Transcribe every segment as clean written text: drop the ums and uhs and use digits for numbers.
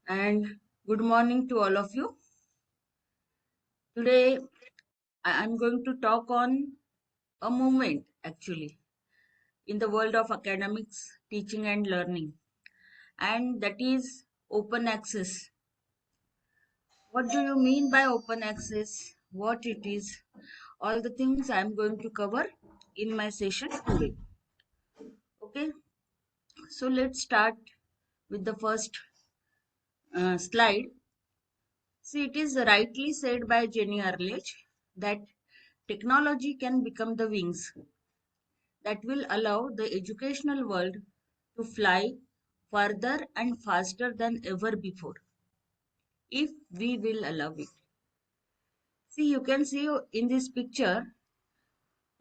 and good morning to all of you. Today I'm going to talk on a movement actually in the world of academics, teaching and learning, and that is open access. What do you mean by open access? What it is? All the things I'm going to cover in my session today. Okay, so let's start with the first slide. See, it is rightly said by Jenny Arledge that technology can become the wings that will allow the educational world to fly further and faster than ever before, if we will allow it. See, you can see in this picture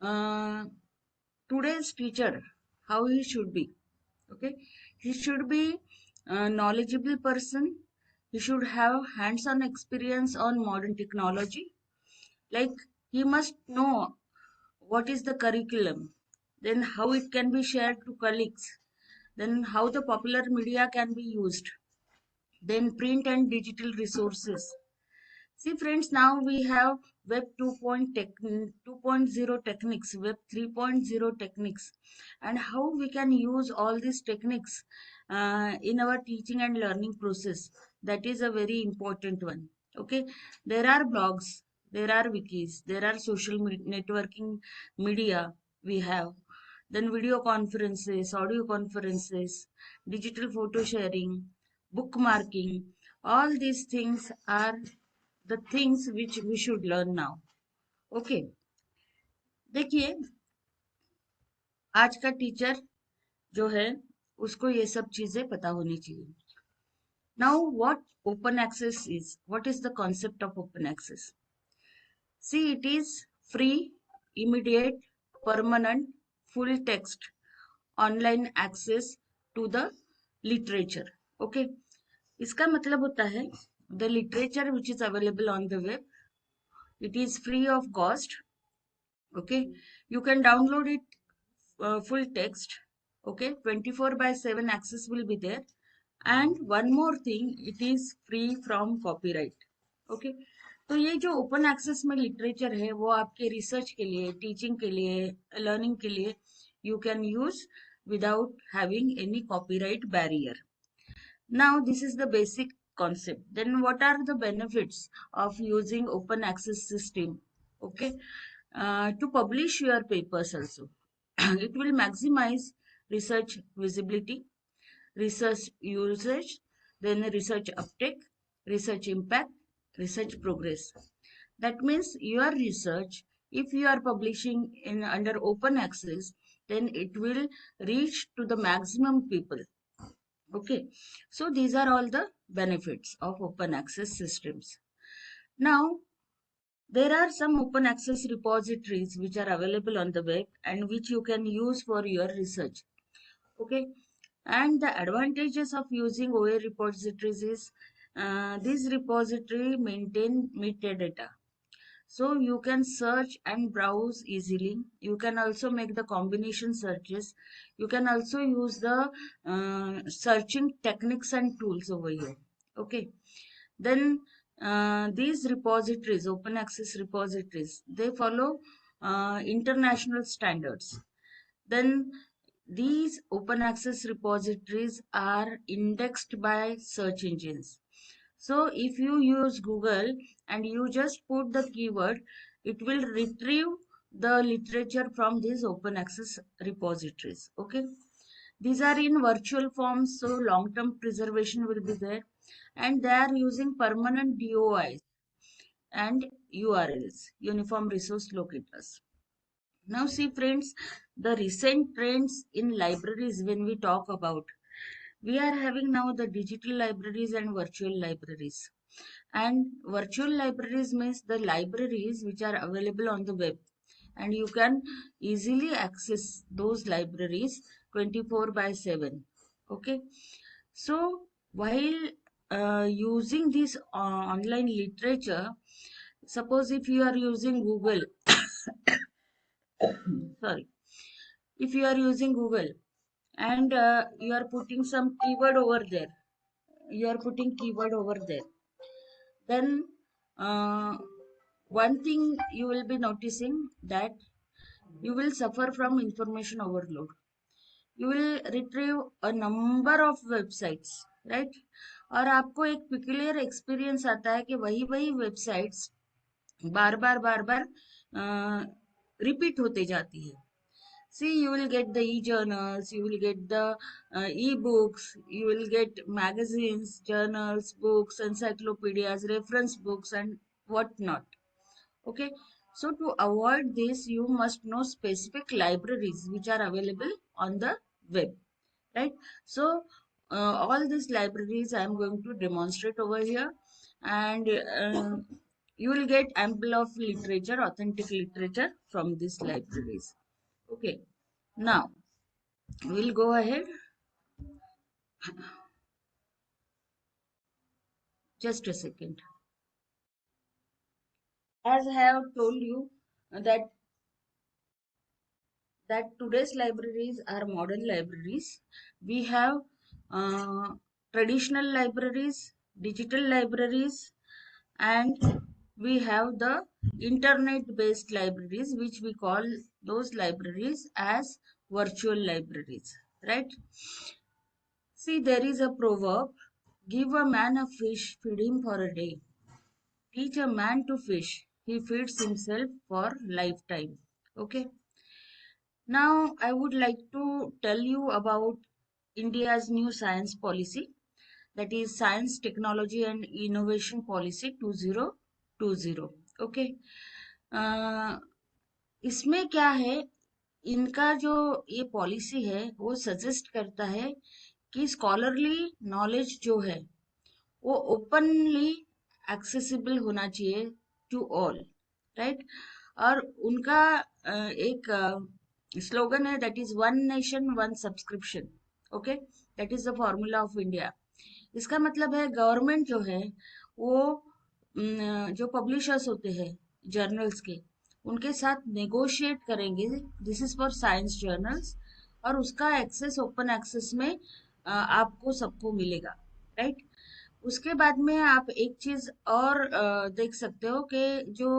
uh, today's teacher, how he should be. Okay, he should be a knowledgeable person. He should have hands-on experience on modern technology. Like he must know what is the curriculum, then how it can be shared to colleagues, then how the popular media can be used, then print and digital resources. See friends, now we have web 2.0 techniques, web 3.0 techniques, and how we can use all these techniques in our teaching and learning process. That is a very important one. Okay, there are blogs, there are wikis, there are social networking media we have, then video conferences, audio conferences, digital photo sharing, bookmarking. All these things are the things which we should learn now. Okay, देखिए आज का teacher जो है उसको ये सब चीजें पता होनी चाहिए. Now what open access is, what is the concept of open access? See, it is free, immediate, permanent, full text online access to the literature. Okay, इसका मतलब होता है the literature which is available on the web, it is free of cost. Okay, you can download it full text. Okay, 24/7 access will be there. And one more thing, it is free from copyright. Okay, तो ये जो open access में literature है वो आपके research के लिए, teaching के लिए, लर्निंग के लिए you can use without having any copyright barrier. Now this is the basic concept. Then what are the benefits of using open access system? Okay, to publish your papers also. It will maximize research visibility, research usage, then research uptake, research impact, research progress. That means your research, if you are publishing in under open access, then it will reach to the maximum people. Okay, so these are all the benefits of open access systems. Now, there are some open access repositories which are available on the web and which you can use for your research. Okay, and the advantages of using OA repositories is this repository maintain metadata. So you can search and browse easily. You can also make the combination searches. You can also use the searching techniques and tools over here. Okay. Then these repositories, open access repositories, they follow international standards. Then these open access repositories are indexed by search engines. So if you use Google and you just put the keyword, it will retrieve the literature from these open access repositories. Okay. These are in virtual forms, so long-term preservation will be there. And they are using permanent DOIs and URLs, Uniform Resource Locators. Now see friends, the recent trends in libraries when we talk about, we are having now the digital libraries and virtual libraries. And virtual libraries means the libraries which are available on the web, and you can easily access those libraries 24/7. Okay, so while using this online literature, suppose if you are using Google, sorry, if you are using Google and you are putting some keyword over there, you are putting keyword over there. Then one thing you will be noticing that you will suffer from information overload. You will retrieve a number of websites, right? और आपको एक peculiar experience आता है कि वही वही websites बार बार repeat होते जाती है. See, you will get the e-journals, you will get the e-books, you will get magazines, journals, books, encyclopedias, reference books, and whatnot. Okay, so to avoid this, you must know specific libraries which are available on the web, right? So, all these libraries I am going to demonstrate over here, and you will get ample of literature, authentic literature from these libraries. Okay, now we'll go ahead. Just a second. As I have told you that today's libraries are modern libraries. We have uh, traditional libraries, digital libraries, and we have the internet based libraries, which we call those libraries as virtual libraries, right? See, there is a proverb: give a man a fish, feed him for a day. Teach a man to fish, he feeds himself for lifetime. Okay. Now, I would like to tell you about India's new science policy, that is Science, Technology and Innovation Policy 2020. Okay. अ, इसमें क्या है, इनका जो ये policy है वो suggest करता है कि स्कॉलरली नॉलेज जो है वो ओपनली एक्सेसिबल होना चाहिए टू ऑल, राइट? और उनका एक स्लोगन है, that is one nation one subscription. Okay, that is the formula of India. इसका मतलब है गवर्नमेंट जो है वो जो पब्लिशर्स होते हैं जर्नल्स के, उनके साथ नेगोशिएट करेंगे, this is for science journals, और उसका एक्सेस ओपन एक्सेस में आपको सबको मिलेगा, राइट? उसके बाद में आप एक चीज और देख सकते हो कि जो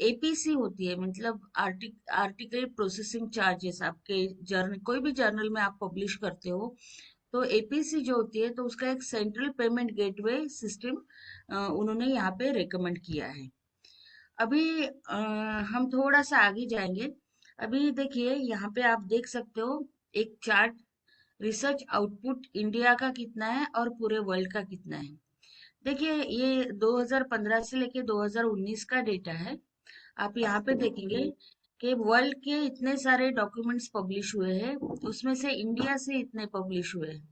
एपीसी होती है, मतलब आर्टिकल प्रोसेसिंग चार्जेस, आपके जर्नल, कोई भी जर्नल में आप पब्लिश करते हो तो एपीसी जो होती है, तो उसका एक सेंट्रल पेमेंट गेटवे सिस्टम उन्होंने यहाँ पे रेकमेंड किया है. अभी हम थोड़ा सा आगे जाएंगे. अभी देखिए यहाँ पे आप देख सकते हो एक चार्ट, रिसर्च आउटपुट इंडिया का कितना है और पूरे वर्ल्ड का कितना है. देखिए ये 2015 से लेके 2019 का डेटा है. आप यहाँ पे देखेंगे कि वर्ल्ड के इतने सारे डॉक्यूमेंट्स पब्लिश हुए हैं, उसमें से इंडिया से इतने पब्लिश हुए हैं,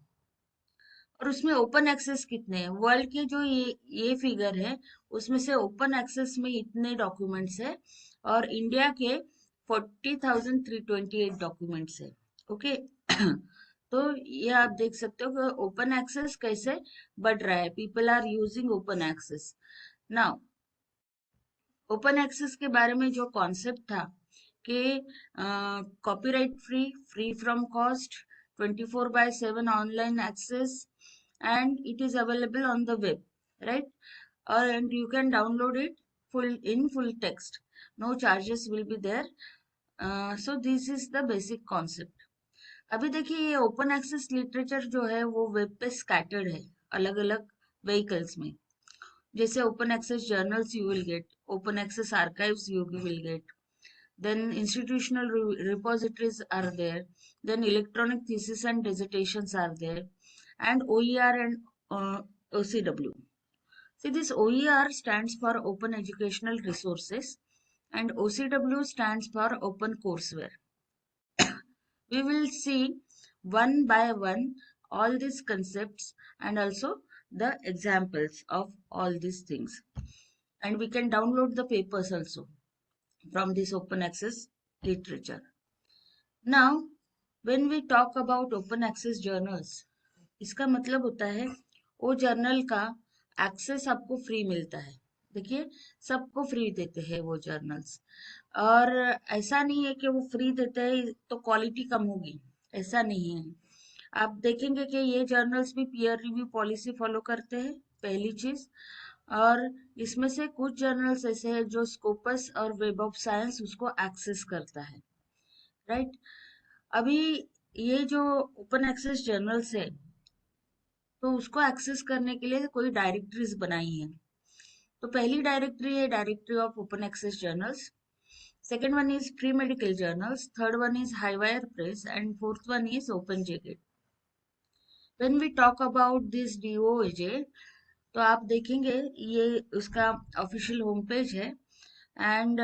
और उसमें ओपन एक्सेस कितने हैं. वर्ल्ड के जो ये फिगर है, उसमें से ओपन एक्सेस में इतने डॉक्यूमेंट्स है, और इंडिया के 40,328 डॉक्यूमेंट्स है. ओके. तो ये आप देख सकते हो कि ओपन एक्सेस कैसे बढ़ रहा है. People are using open access. Now open access के बारे में जो कॉन्सेप्ट था कि copyright free, free from cost, 24/7 online access, and it is available on the web, right? And you can download it full text, no charges will be there. So this is the basic concept. अभी देखिए ये open access literature जो है वो web पे scattered है अलग अलग व्हीकल्स में. जैसे open access journals you will get, open access archives you will get, then institutional repositories are there, then electronic thesis and dissertations are there, and OER and OCW. See, this OER stands for Open Educational Resources, and OCW stands for Open Courseware. We will see one by one all these concepts and also the examples of all these things. And we can download the papers also from this open access literature. Now, when we talk about open access journals, इसका मतलब होता है वो journal का access आपको free मिलता है. देखिए सबको फ्री देते हैं वो जर्नल्स, और ऐसा नहीं है कि वो फ्री देते हैं तो क्वालिटी कम होगी, ऐसा नहीं है. आप देखेंगे कि ये जर्नल्स भी पीयर रिव्यू पॉलिसी फॉलो करते हैं, पहली चीज। और इसमें से कुछ जर्नल्स ऐसे हैं जो स्कोपस और वेब ऑफ साइंस उसको एक्सेस करता है, राइट। अभी ये जो ओपन एक्सेस जर्नल्स है, तो उसको एक्सेस करने के लिए कोई डायरेक्टरीज बनाई है। तो पहली डायरेक्टरी है directory of open access journals, second one is free medical journals, third one is highwire press, and fourth one is openjgate. When we talk about this DOAJ, तो आप देखेंगे ये उसका ऑफिशियल होम पेज है। And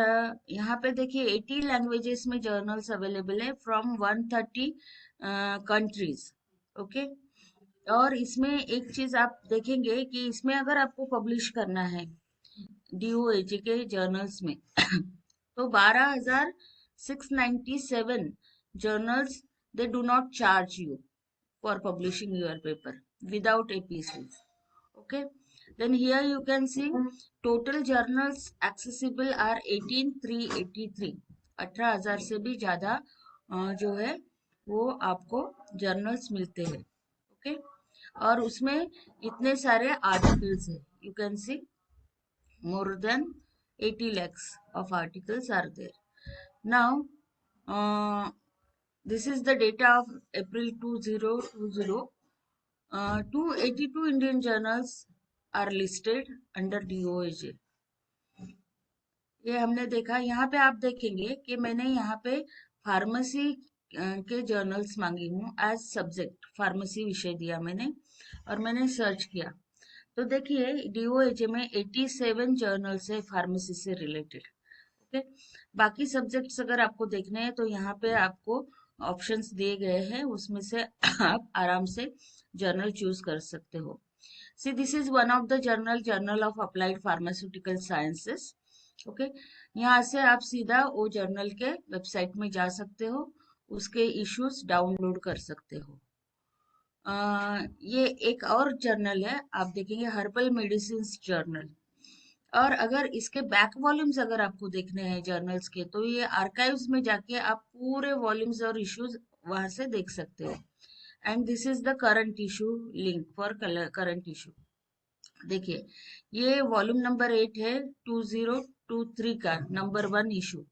यहाँ पे देखिए 80 languages में जर्नल्स अवेलेबल है फ्रॉम 130 कंट्रीज, ओके। और इसमें एक चीज आप देखेंगे कि इसमें अगर आपको पब्लिश करना है DOAJ के जर्नल्स में तो 12,697 journals, they do not charge you for publishing your paper without APCs. Okay. Then here you can see total journals accessible are 18,383. 18,000 से भी ज्यादा जो है वो आपको जर्नल्स मिलते हैं, ओके। और उसमें इतने सारे आर्टिकल्स है, you can C more than 80 lakhs of articles are there. Now, this is the data of April 2020. 282 Indian journals are listed under DOAJ. ये हमने देखा। यहाँ पे आप देखेंगे कि मैंने यहाँ पे फार्मेसी के जर्नल्स मांगी हूँ एज सब्जेक्ट, फार्मेसी विषय दिया मैंने और मैंने सर्च किया। तो देखिए DOAJ में 87 जर्नल्स है फार्मेसी से रिलेटेड, ओके। बाकी सब्जेक्ट्स अगर आपको देखने हैं तो यहाँ पे आपको ऑप्शंस दिए गए हैं, उसमें से आप आराम से जर्नल चूज कर सकते हो। See this is one of the journal, journal of applied pharmaceutical sciences, okay. यहाँ से आप सीधा वो जर्नल के वेबसाइट में जा सकते हो, उसके इश्यूज डाउनलोड कर सकते हो। ये एक और जर्नल है, आप देखेंगे हर्बल मेडिसिन जर्नल। और अगर इसके बैक वॉल्यूम्स अगर आपको देखने हैं जर्नल्स के, तो ये आर्काइव्स में जाके आप पूरे वॉल्यूम्स और इश्यूज वहां से देख सकते हो। And this is the current issue link for current issue. देखिए ये वॉल्यूम नंबर 8 है, 2023 का नंबर 1 इशू,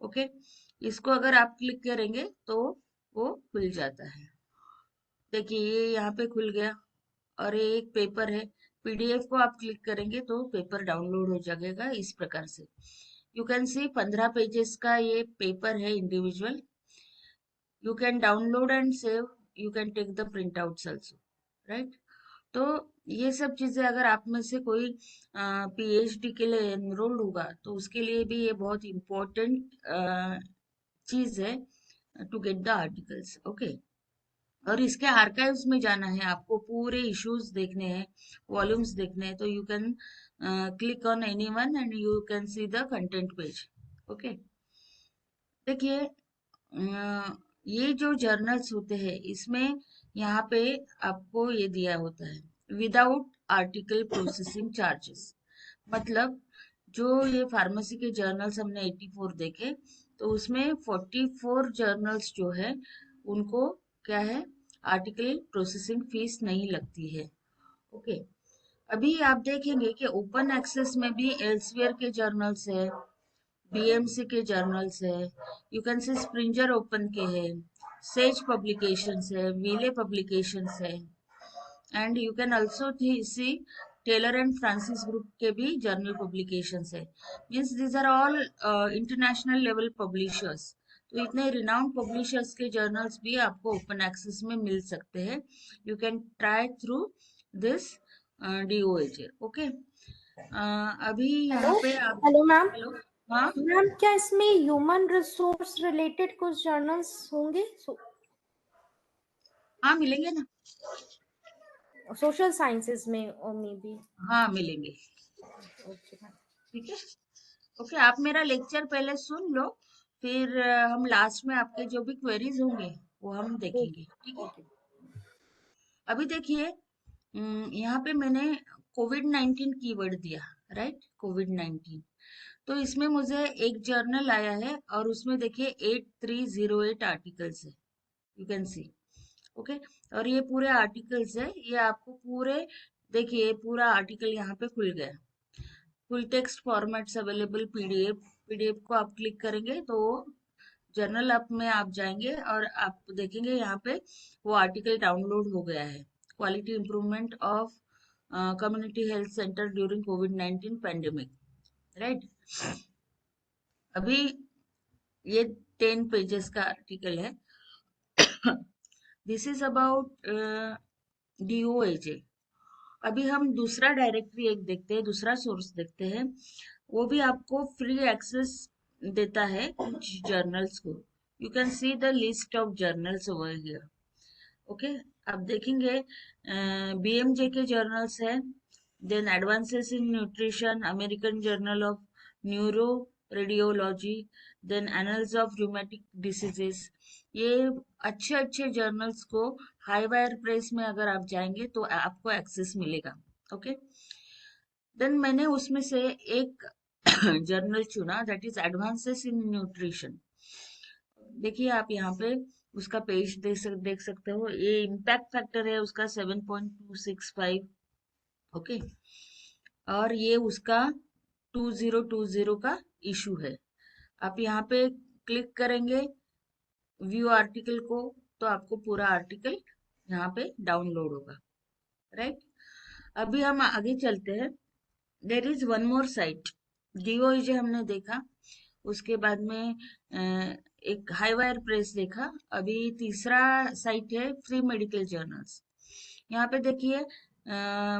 ओके। इसको अगर आप क्लिक करेंगे तो वो खुल जाता है। देखिए ये यहाँ पे खुल गया और ये एक पेपर है। पीडीएफ को आप क्लिक करेंगे तो पेपर डाउनलोड हो जाएगा इस प्रकार से। यू कैन सी 15 पेजेस का ये पेपर है individual. You can download and save, you can take the print outs also, right. तो ये सब चीजें अगर आप में से कोई पीएचडी के लिए एनरोल्ड होगा तो उसके लिए भी ये बहुत इम्पोर्टेंट चीज है to get the articles, okay. और इसके आर्काइव्स में जाना है आपको, पूरे इश्यूज देखने हैं, वॉल्यूम्स देखने हैं, तो you can click on any one and you can see the content page, okay. देखिए ये जो जर्नल्स होते हैं इसमें यहाँ पे आपको ये दिया होता है विदाउट आर्टिकल प्रोसेसिंग चार्जेस। मतलब जो ये फार्मेसी के जर्नल्स हमने 84 देखे, तो उसमें 44 जर्नल्स जो है उनको क्या है, आर्टिकल प्रोसेसिंग फीस नहीं लगती है, ओके। अभी आप देखेंगे कि ओपन एक्सेस में भी एल्सवियर के जर्नल्स है, बीएमसी के जर्नल्स है, you can see Springer open के है, सेज पब्लिकेशंस है, वीले पब्लिकेशंस है, and you can also see Taylor and Francis group के भी जर्नल पब्लिकेशंस है। Means these are all international level publishers. तो इतने रिनाउंड पब्लिशर्स के जर्नल्स भी आपको ओपन एक्सेस में मिल सकते हैं। You can try through this DOAJ, okay. अभी यहाँ हेलो पे आप, हेलो मैम। हेलो, हाँ मैम क्या इसमें ह्यूमन रिसोर्स रिलेटेड कुछ जर्नल्स होंगे? हाँ मिलेंगे ना, सोशल साइंसेज में और मे बी। हाँ मिलेंगे, ओके मैम। ठीक है, ओके। आप मेरा लेक्चर पहले सुन लो, फिर हम लास्ट में आपके जो भी क्वेरीज होंगे वो हम देखेंगे, ठीक है। ओके। अभी देखिए यहाँ पे मैंने कोविड-19 कीवर्ड दिया, राइट, कोविड-19। तो इसमें मुझे एक जर्नल आया है और उसमें देखिए 8308 आर्टिकल्स है, यू कैन सी। ओके। और ये पूरे आर्टिकल्स है, ये आपको पूरे, देखिए पूरा आर्टिकल यहाँ पे खुल गया। Full text formats available PDF, PDF को आप क्लिक करेंगे तो जर्नल ऐप में आप जाएंगे और आप देखेंगे यहाँ पे वो आर्टिकल डाउनलोड हो गया है। Quality improvement of community health centre during कोविड-19 पैंडेमिक, राइट। अभी ये 10 पेजेस का आर्टिकल है। This is about DOAJ. अभी हम दूसरा डायरेक्टरी एक देखते हैं, दूसरा सोर्स देखते हैं। वो भी आपको फ्री एक्सेस देता है कुछ जर्नल्स को। You can see the list of journals over here. Okay, आप देखेंगे बीएमजे के जर्नल्स है, then advances in nutrition, American journal of neuro radiology, then annals of rheumatic diseases. ये अच्छे अच्छे जर्नल्स को हाई वायर प्रेस में अगर आप जाएंगे तो आपको एक्सेस मिलेगा। ओके, देन मैंने उसमें से एक जर्नल चुना, that is advances in nutrition. देखिए आप यहाँ पे उसका पेज देख सकते हो। ये इम्पैक्ट फैक्टर है उसका 7.265। ओके, और ये उसका 2020 का इशू है। आप यहाँ पे क्लिक करेंगे व्यू आर्टिकल को तो आपको पूरा आर्टिकल यहाँ पे डाउनलोड होगा, राइट। अभी हम आगे चलते हैं। There is one more site, DOAJ हमने देखा, उसके बाद में एक हाई वायर प्रेस देखा। अभी तीसरा साइट है फ्री मेडिकल जर्नल्स। यहाँ पे देखिए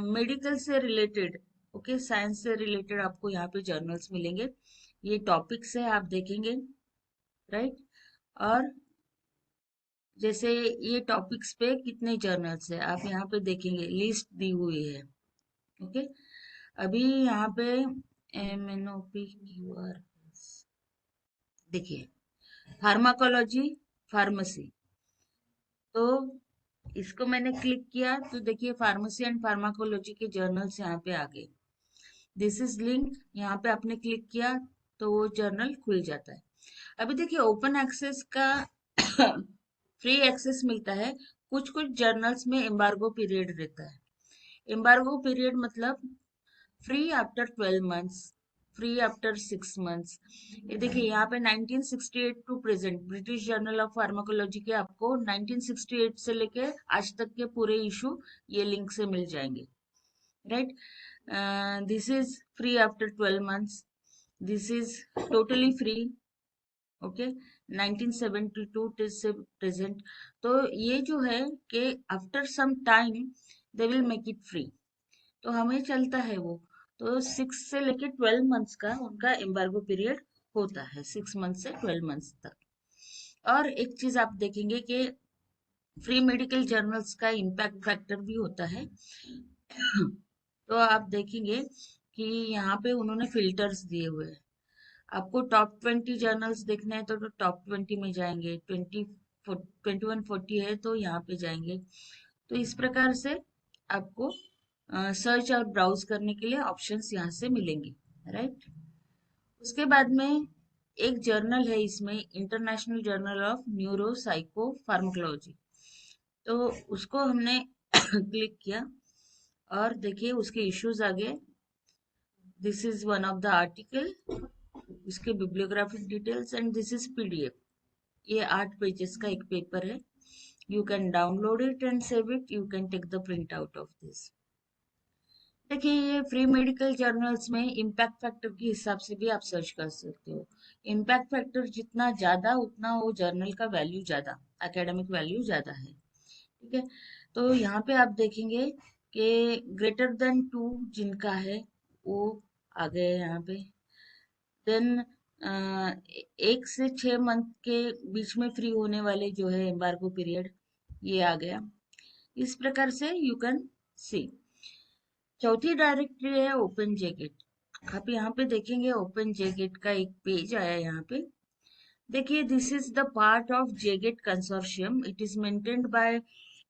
मेडिकल से रिलेटेड, ओके, साइंस से रिलेटेड आपको यहाँ पे जर्नल्स मिलेंगे। ये टॉपिक्स है, आप देखेंगे, राइट। और जैसे ये टॉपिक्स पे कितने जर्नल्स है आप यहाँ पे देखेंगे, लिस्ट दी हुई है। ओके, अभी यहाँ पे एमएनओपी क्यूआर देखिए, फार्माकोलॉजी, फार्मेसी। तो इसको मैंने क्लिक किया तो देखिए फार्मेसी एंड फार्माकोलॉजी के जर्नल्स यहाँ पे आ गए। दिस इज लिंक, यहाँ पे आपने क्लिक किया तो वो जर्नल खुल जाता है। अभी देखिए ओपन एक्सेस का फ्री एक्सेस मिलता है। कुछ कुछ जर्नल्स में एम्बार्गो पीरियड रहता है। एम्बार्गो पीरियड मतलब free after 12 months, free after 6 months. ये देखिए यहाँ पे 1968 to present British journal of pharmacology के आपको 1968 से लेके आज तक के पूरे इशू ये लिंक से मिल जाएंगे, right. This is free after 12 months, this is totally free. Okay, 1972 से प्रेजेंट। तो ये जो है कि after some time they will make it free, तो हमें चलता है वो। तो 6 से लेके 12 मंथ्स का उनका एम्बार्गो पीरियड होता है, 6 मंथ से 12 मंथ्स तक। और एक चीज आप देखेंगे कि फ्री मेडिकल जर्नल्स का इम्पैक्ट फैक्टर भी होता है। तो आप देखेंगे कि यहाँ पे उन्होंने फिल्टर्स दिए हुए हैं। आपको टॉप 20 जर्नल्स देखने हैं तो टॉप 20 में जाएंगे, 2140 है तो यहाँ पे जाएंगे। तो इस प्रकार से आपको सर्च और ब्राउज करने के लिए ऑप्शंस यहाँ से मिलेंगे, राइट। उसके बाद में एक जर्नल है इसमें, international journal of neuro psycho pharmacology. तो उसको हमने क्लिक किया और देखिए उसके इश्यूज आ गए। This is one of the article, इसके bibliographic details, and this is PDF. ये 8 पेजेस का एक पेपर है। You can download it and save it, you can take the print out of this. देखिए ये फ्री मेडिकल जर्नल्स में impact factor के हिसाब से भी आप सर्च कर सकते हो। इम्पैक्ट फैक्टर जितना ज्यादा उतना वो जर्नल का वैल्यू ज्यादा, एकेडमिक वैल्यू ज्यादा है, ठीक है। तो यहाँ पे आप देखेंगे कि ग्रेटर देन 2 जिनका है वो आ गए यहाँ पे। देन 1 से 6 मंथ के बीच में फ्री होने वाले जो है एम्बार्गो पीरियड, ये आ गया। इस प्रकार से यू कैन सी। चौथी डायरेक्टरी है ओपन जेकेट। आप यहाँ पे देखेंगे ओपन जेकेट का एक पेज आया यहाँ पे। देखिए this is the part of J-Gate consortium, it is maintained by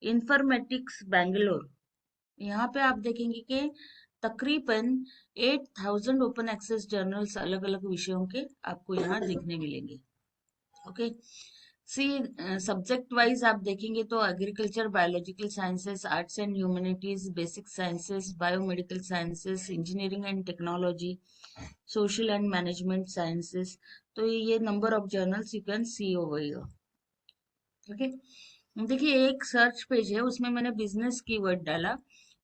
informatics Bangalore. यहाँ पे आप देखेंगे कि तकरीबन 8000 ओपन एक्सेस जर्नल्स अलग अलग विषयों के आपको यहाँ दिखने मिलेंगे। ओके, सी सब्जेक्ट वाइज आप देखेंगे तो agriculture, biological sciences, arts and humanities, basic sciences, biomedical sciences, engineering and technology, social and management sciences. तो ये number of journals you can C over here. Okay, देखिए एक सर्च पेज है, उसमें मैंने बिजनेस कीवर्ड डाला,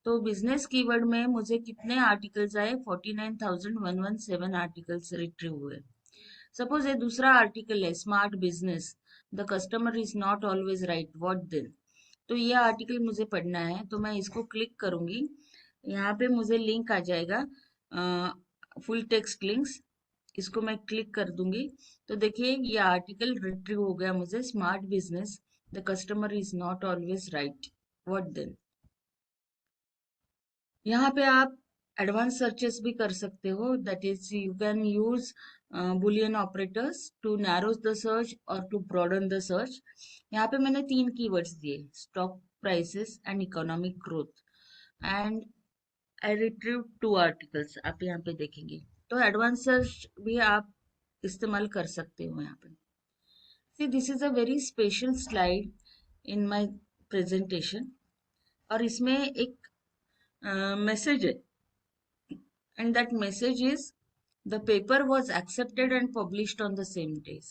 तो बिजनेस कीवर्ड में मुझे कितने आर्टिकल्स आए, 49,117 आर्टिकल्स रिट्रीव हुए। सपोज ये दूसरा आर्टिकल है, smart business, the customer is not always right, what then. तो ये आर्टिकल मुझे पढ़ना है, तो मैं इसको क्लिक करूंगी, यहाँ पे मुझे लिंक आ जाएगा, फुल टेक्स्ट लिंक्स, इसको मैं क्लिक कर दूंगी। तो देखिए ये आर्टिकल रिट्रीव हो गया मुझे, smart business, the customer is not always right, what then. यहाँ पे आप एडवांस सर्चेस भी कर सकते हो, that is you can use boolean operators to narrow the search और टू ब्रॉडन द सर्च। यहाँ पे मैंने 3 कीवर्ड्स दिए, stock prices and economic growth, and I retrieve 2 articles, आप यहाँ पे देखेंगे। तो एडवांस सर्च भी आप इस्तेमाल कर सकते हो यहाँ पे। See this is a very special slide in my presentation, और इसमें एक मैसेज है, and that message is the paper was accepted and published on the same days।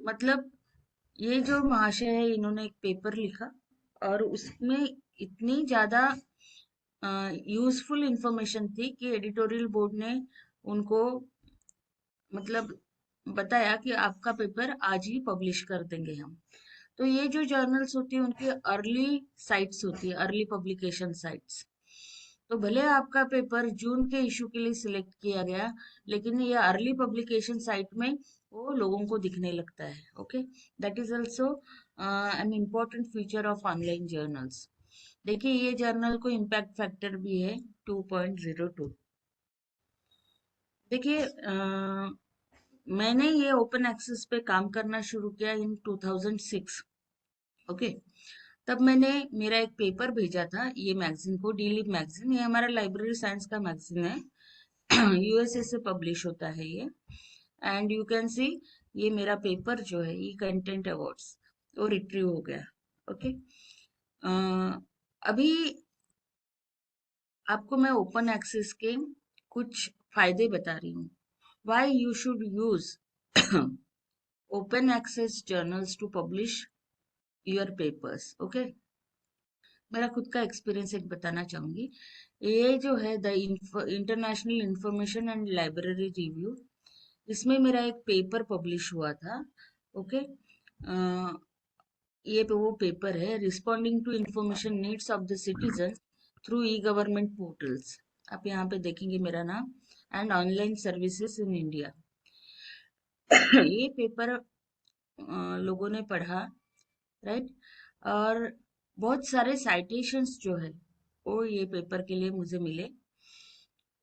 मतलब ये जो महाशय है, इन्होंने एक पेपर लिखा और उसमें इतनी ज्यादा यूजफुल इंफॉर्मेशन थी कि एडिटोरियल बोर्ड ने उनको मतलब बताया कि आपका पेपर आज ही पब्लिश कर देंगे हम। तो ये जो जर्नल्स होती है उनकी अर्ली साइट्स होती है, अर्ली पब्लिकेशन साइट्स। तो भले आपका पेपर जून के इशू के लिए सिलेक्ट किया गया, लेकिन ये अर्ली पब्लिकेशन साइट में वो लोगों को दिखने लगता है। Okay, that is also an important feature of online journals. देखिए ये जर्नल को इम्पैक्ट फैक्टर भी है 2.02। देखिए मैंने ये ओपन एक्सेस पे काम करना शुरू किया इन 2006। ओके, तब मैंने मेरा एक पेपर भेजा था ये मैगजीन को, डी लिब मैगजीन, ये हमारा लाइब्रेरी साइंस का मैगजीन है, यूएसए से पब्लिश होता है ये। एंड यू कैन सी ये मेरा पेपर जो है, ये कंटेंट अवार्ड्स वो रिट्रीव हो गया। ओके, अभी आपको मैं ओपन एक्सेस के कुछ फायदे बता रही हूँ, why you should use open access journals to publish your papers. Okay, मेरा खुद का एक्सपीरियंस एक बताना चाहूंगी। ये जो है the international information and library review, इसमें मेरा एक पेपर पब्लिश हुआ था। ओके, ये वो पेपर है, responding to information needs of the citizen through e government portals. आप यहाँ पे देखेंगे मेरा नाम, and online services in India. ये पेपर लोगों ने पढ़ा, राइट, और बहुत सारे साइटेशंस जो है वो ये पेपर के लिए मुझे मिले।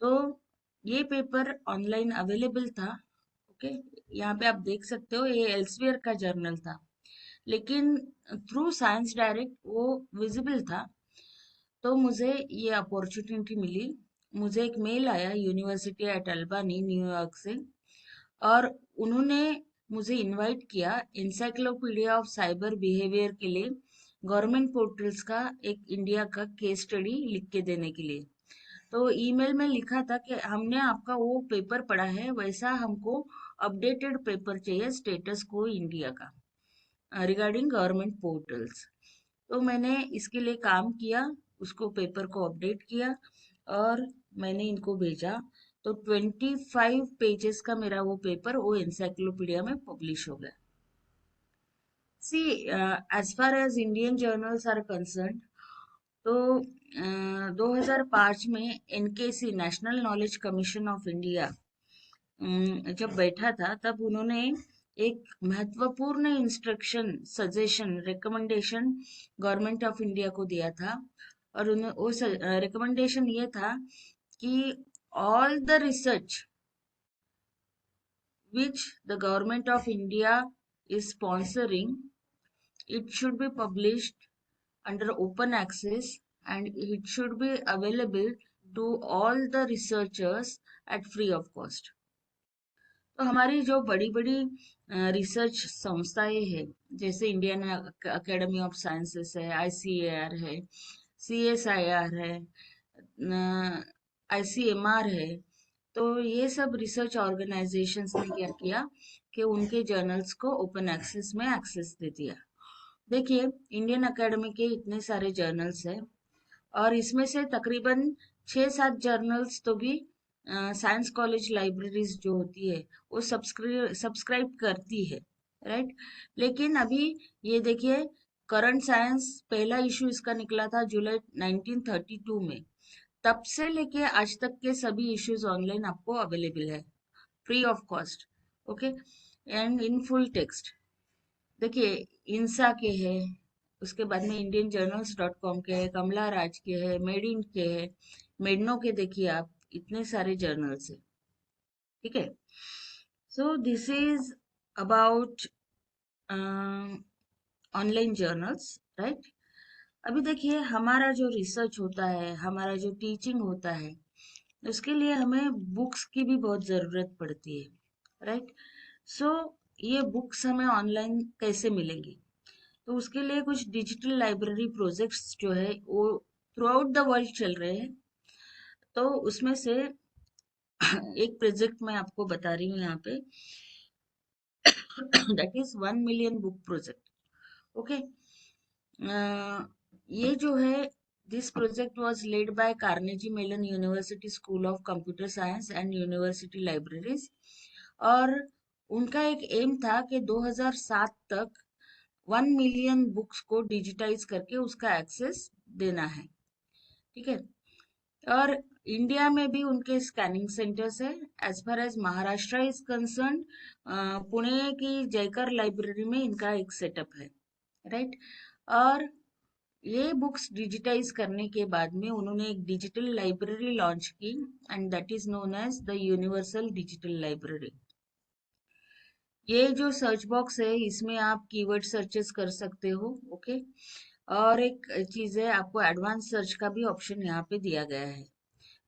तो ये पेपर ऑनलाइन अवेलेबल था। ओके, यहाँ पे आप देख सकते हो ये एल्सवियर का जर्नल था, लेकिन थ्रू साइंस डायरेक्ट वो विजिबल था। तो मुझे ये अपॉर्चुनिटी मिली, मुझे एक मेल आया यूनिवर्सिटी एट अल्बानी न्यूयॉर्क से, और उन्होंने मुझे इनवाइट किया इंसाइक्लोपीडिया ऑफ साइबर बिहेवियर के लिए, गवर्नमेंट पोर्टल्स का एक इंडिया का केस स्टडी लिख के देने के लिए। तो ईमेल में लिखा था कि हमने आपका वो पेपर पढ़ा है, वैसा हमको अपडेटेड पेपर चाहिए स्टेटस को इंडिया का रिगार्डिंग गवर्नमेंट पोर्टल्स। तो मैंने इसके लिए काम किया, उसको पेपर को अपडेट किया और मैंने इनको भेजा। तो 25 पेजेस का मेरा वो पेपर वो encyclopedia में पब्लिश हो गया। See as far as Indian journals are concerned, तो 2005 में NKC national knowledge commission of India जब बैठा था, तब उन्होंने एक महत्वपूर्ण instruction, suggestion, recommendation government of India को दिया था। और उन्हें वो रिकमेंडेशन ये था कि all the research which the government of India is sponsoring, it should be published under open access and it should be available to all the researchers at free of cost। तो हमारी जो बड़ी बड़ी research संस्थाएं हैं, जैसे Indian academy of sciences है, ICAR है, सीएसआईआर है, आईसीएमआर है, तो ये सब रिसर्च ऑर्गेनाइजेशंस ने क्या किया कि उनके जर्नल्स को ओपन एक्सेस में एक्सेस दे दिया। देखिए, इंडियन अकेडमी के इतने सारे जर्नल्स हैं, और इसमें से तकरीबन 6-7 जर्नल्स तो भी साइंस कॉलेज लाइब्रेरीज जो होती है वो सब्सक्राइब करती है, राइट। लेकिन अभी ये देखिए, करंट साइंस पहला इशू इसका निकला था जुलाई 1932 में। तब से लेके आज तक के सभी इश्यूज ऑनलाइन आपको अवेलेबल है, free of cost, okay, and in full text. देखिए, इंसा के हैं, उसके बाद में इंडियन जर्नल्स डॉट कॉम के हैं, कमला राज के हैं, मेड इन के हैं, मेडनो के, देखिए आप, इतने सारे जर्नल्स हैं, ठीक है। सो this is about online journals, right. अभी देखिए, हमारा जो रिसर्च होता है, हमारा जो टीचिंग होता है, उसके लिए हमें बुक्स की भी बहुत ज़रूरत पड़ती है, राइट। सो ये बुक्स हमें ऑनलाइन कैसे मिलेंगी? तो उसके लिए कुछ डिजिटल लाइब्रेरी प्रोजेक्ट्स जो है वो थ्रू आउट द वर्ल्ड चल रहे हैं। तो उसमें से एक प्रोजेक्ट मैं आपको बता रही हूँ यहाँ पे, that is 1 million book project, okay. ये जो है, this project was led by Carnegie Mellon university school of computer science and university libraries. और उनका एक एम था कि 2007 तक 1 मिलियन बुक्स को डिजिटाइज करके उसका एक्सेस देना है, ठीक है। और इंडिया में भी उनके स्कैनिंग सेंटर्स है। As far as Maharashtra is concern, Pune की जयकर लाइब्रेरी में इनका एक सेटअप है, राइट। और ये बुक्स डिजिटाइज करने के बाद में उन्होंने एक डिजिटल लाइब्रेरी लॉन्च की, and that is known as the universal digital library. ये जो सर्च बॉक्स है, इसमें आप कीवर्ड सर्चेस कर सकते हो, ओके। और एक चीज है, आपको एडवांस सर्च का भी ऑप्शन यहाँ पे दिया गया है।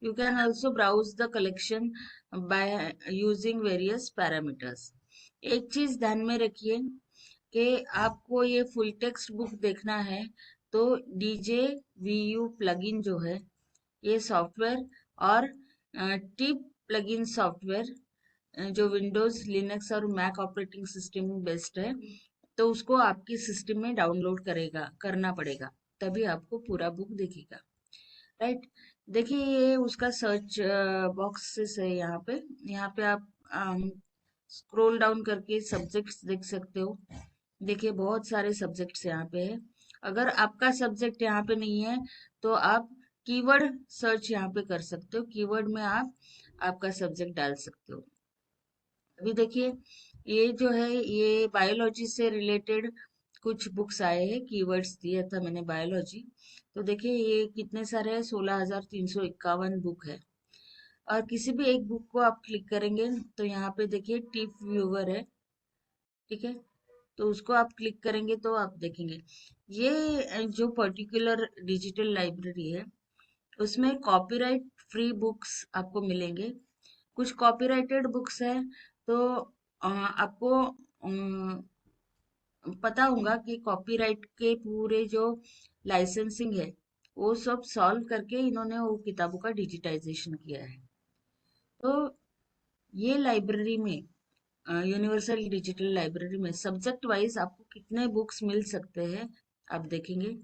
You can also browse the collection by using various parameters. एक चीज ध्यान में रखिए कि आपको ये फुल टेक्स्ट बुक देखना है तो डीजे वीयू प्लगइन जो है, ये सॉफ्टवेयर, और टिप प्लगइन सॉफ्टवेयर, जो विंडोज, लिनक्स और मैक ऑपरेटिंग सिस्टम बेस्ड है, तो उसको आपकी सिस्टम में डाउनलोड करना पड़ेगा, तभी आपको पूरा बुक दिखेगा, राइट। देखिए, ये उसका सर्च बॉक्सेस है यहाँ पे आप स्क्रॉल डाउन करके सब्जेक्ट्स देख सकते हो। देखिए, बहुत सारे सब्जेक्ट्स यहाँ पे है। अगर आपका सब्जेक्ट यहाँ पे नहीं है तो आप कीवर्ड सर्च यहाँ पे कर सकते हो, कीवर्ड में आप आपका सब्जेक्ट डाल सकते हो। अभी देखिए, ये जो है, ये बायोलॉजी से रिलेटेड कुछ बुक्स आए हैं, कीवर्ड्स दिया था मैंने बायोलॉजी। तो देखिए, ये कितने सारे हैं, 16,351 बुक है। और किसी भी एक बुक को आप क्लिक करेंगे तो यहाँ पे देखिए टिप व्यूवर है, ठीक है। तो उसको आप क्लिक करेंगे तो आप देखेंगे ये जो पर्टिकुलर डिजिटल लाइब्रेरी है, उसमें कॉपीराइट फ्री बुक्स आपको मिलेंगे। कुछ कॉपीराइटेड बुक्स है, तो आपको पता होगा कि कॉपीराइट के पूरे जो लाइसेंसिंग है वो सब सॉल्व करके इन्होंने वो किताबों का डिजिटाइजेशन किया है। तो ये लाइब्रेरी में, यूनिवर्सल डिजिटल लाइब्रेरी में सब्जेक्ट वाइज आपको कितने बुक्स मिल सकते हैं, आप देखेंगे।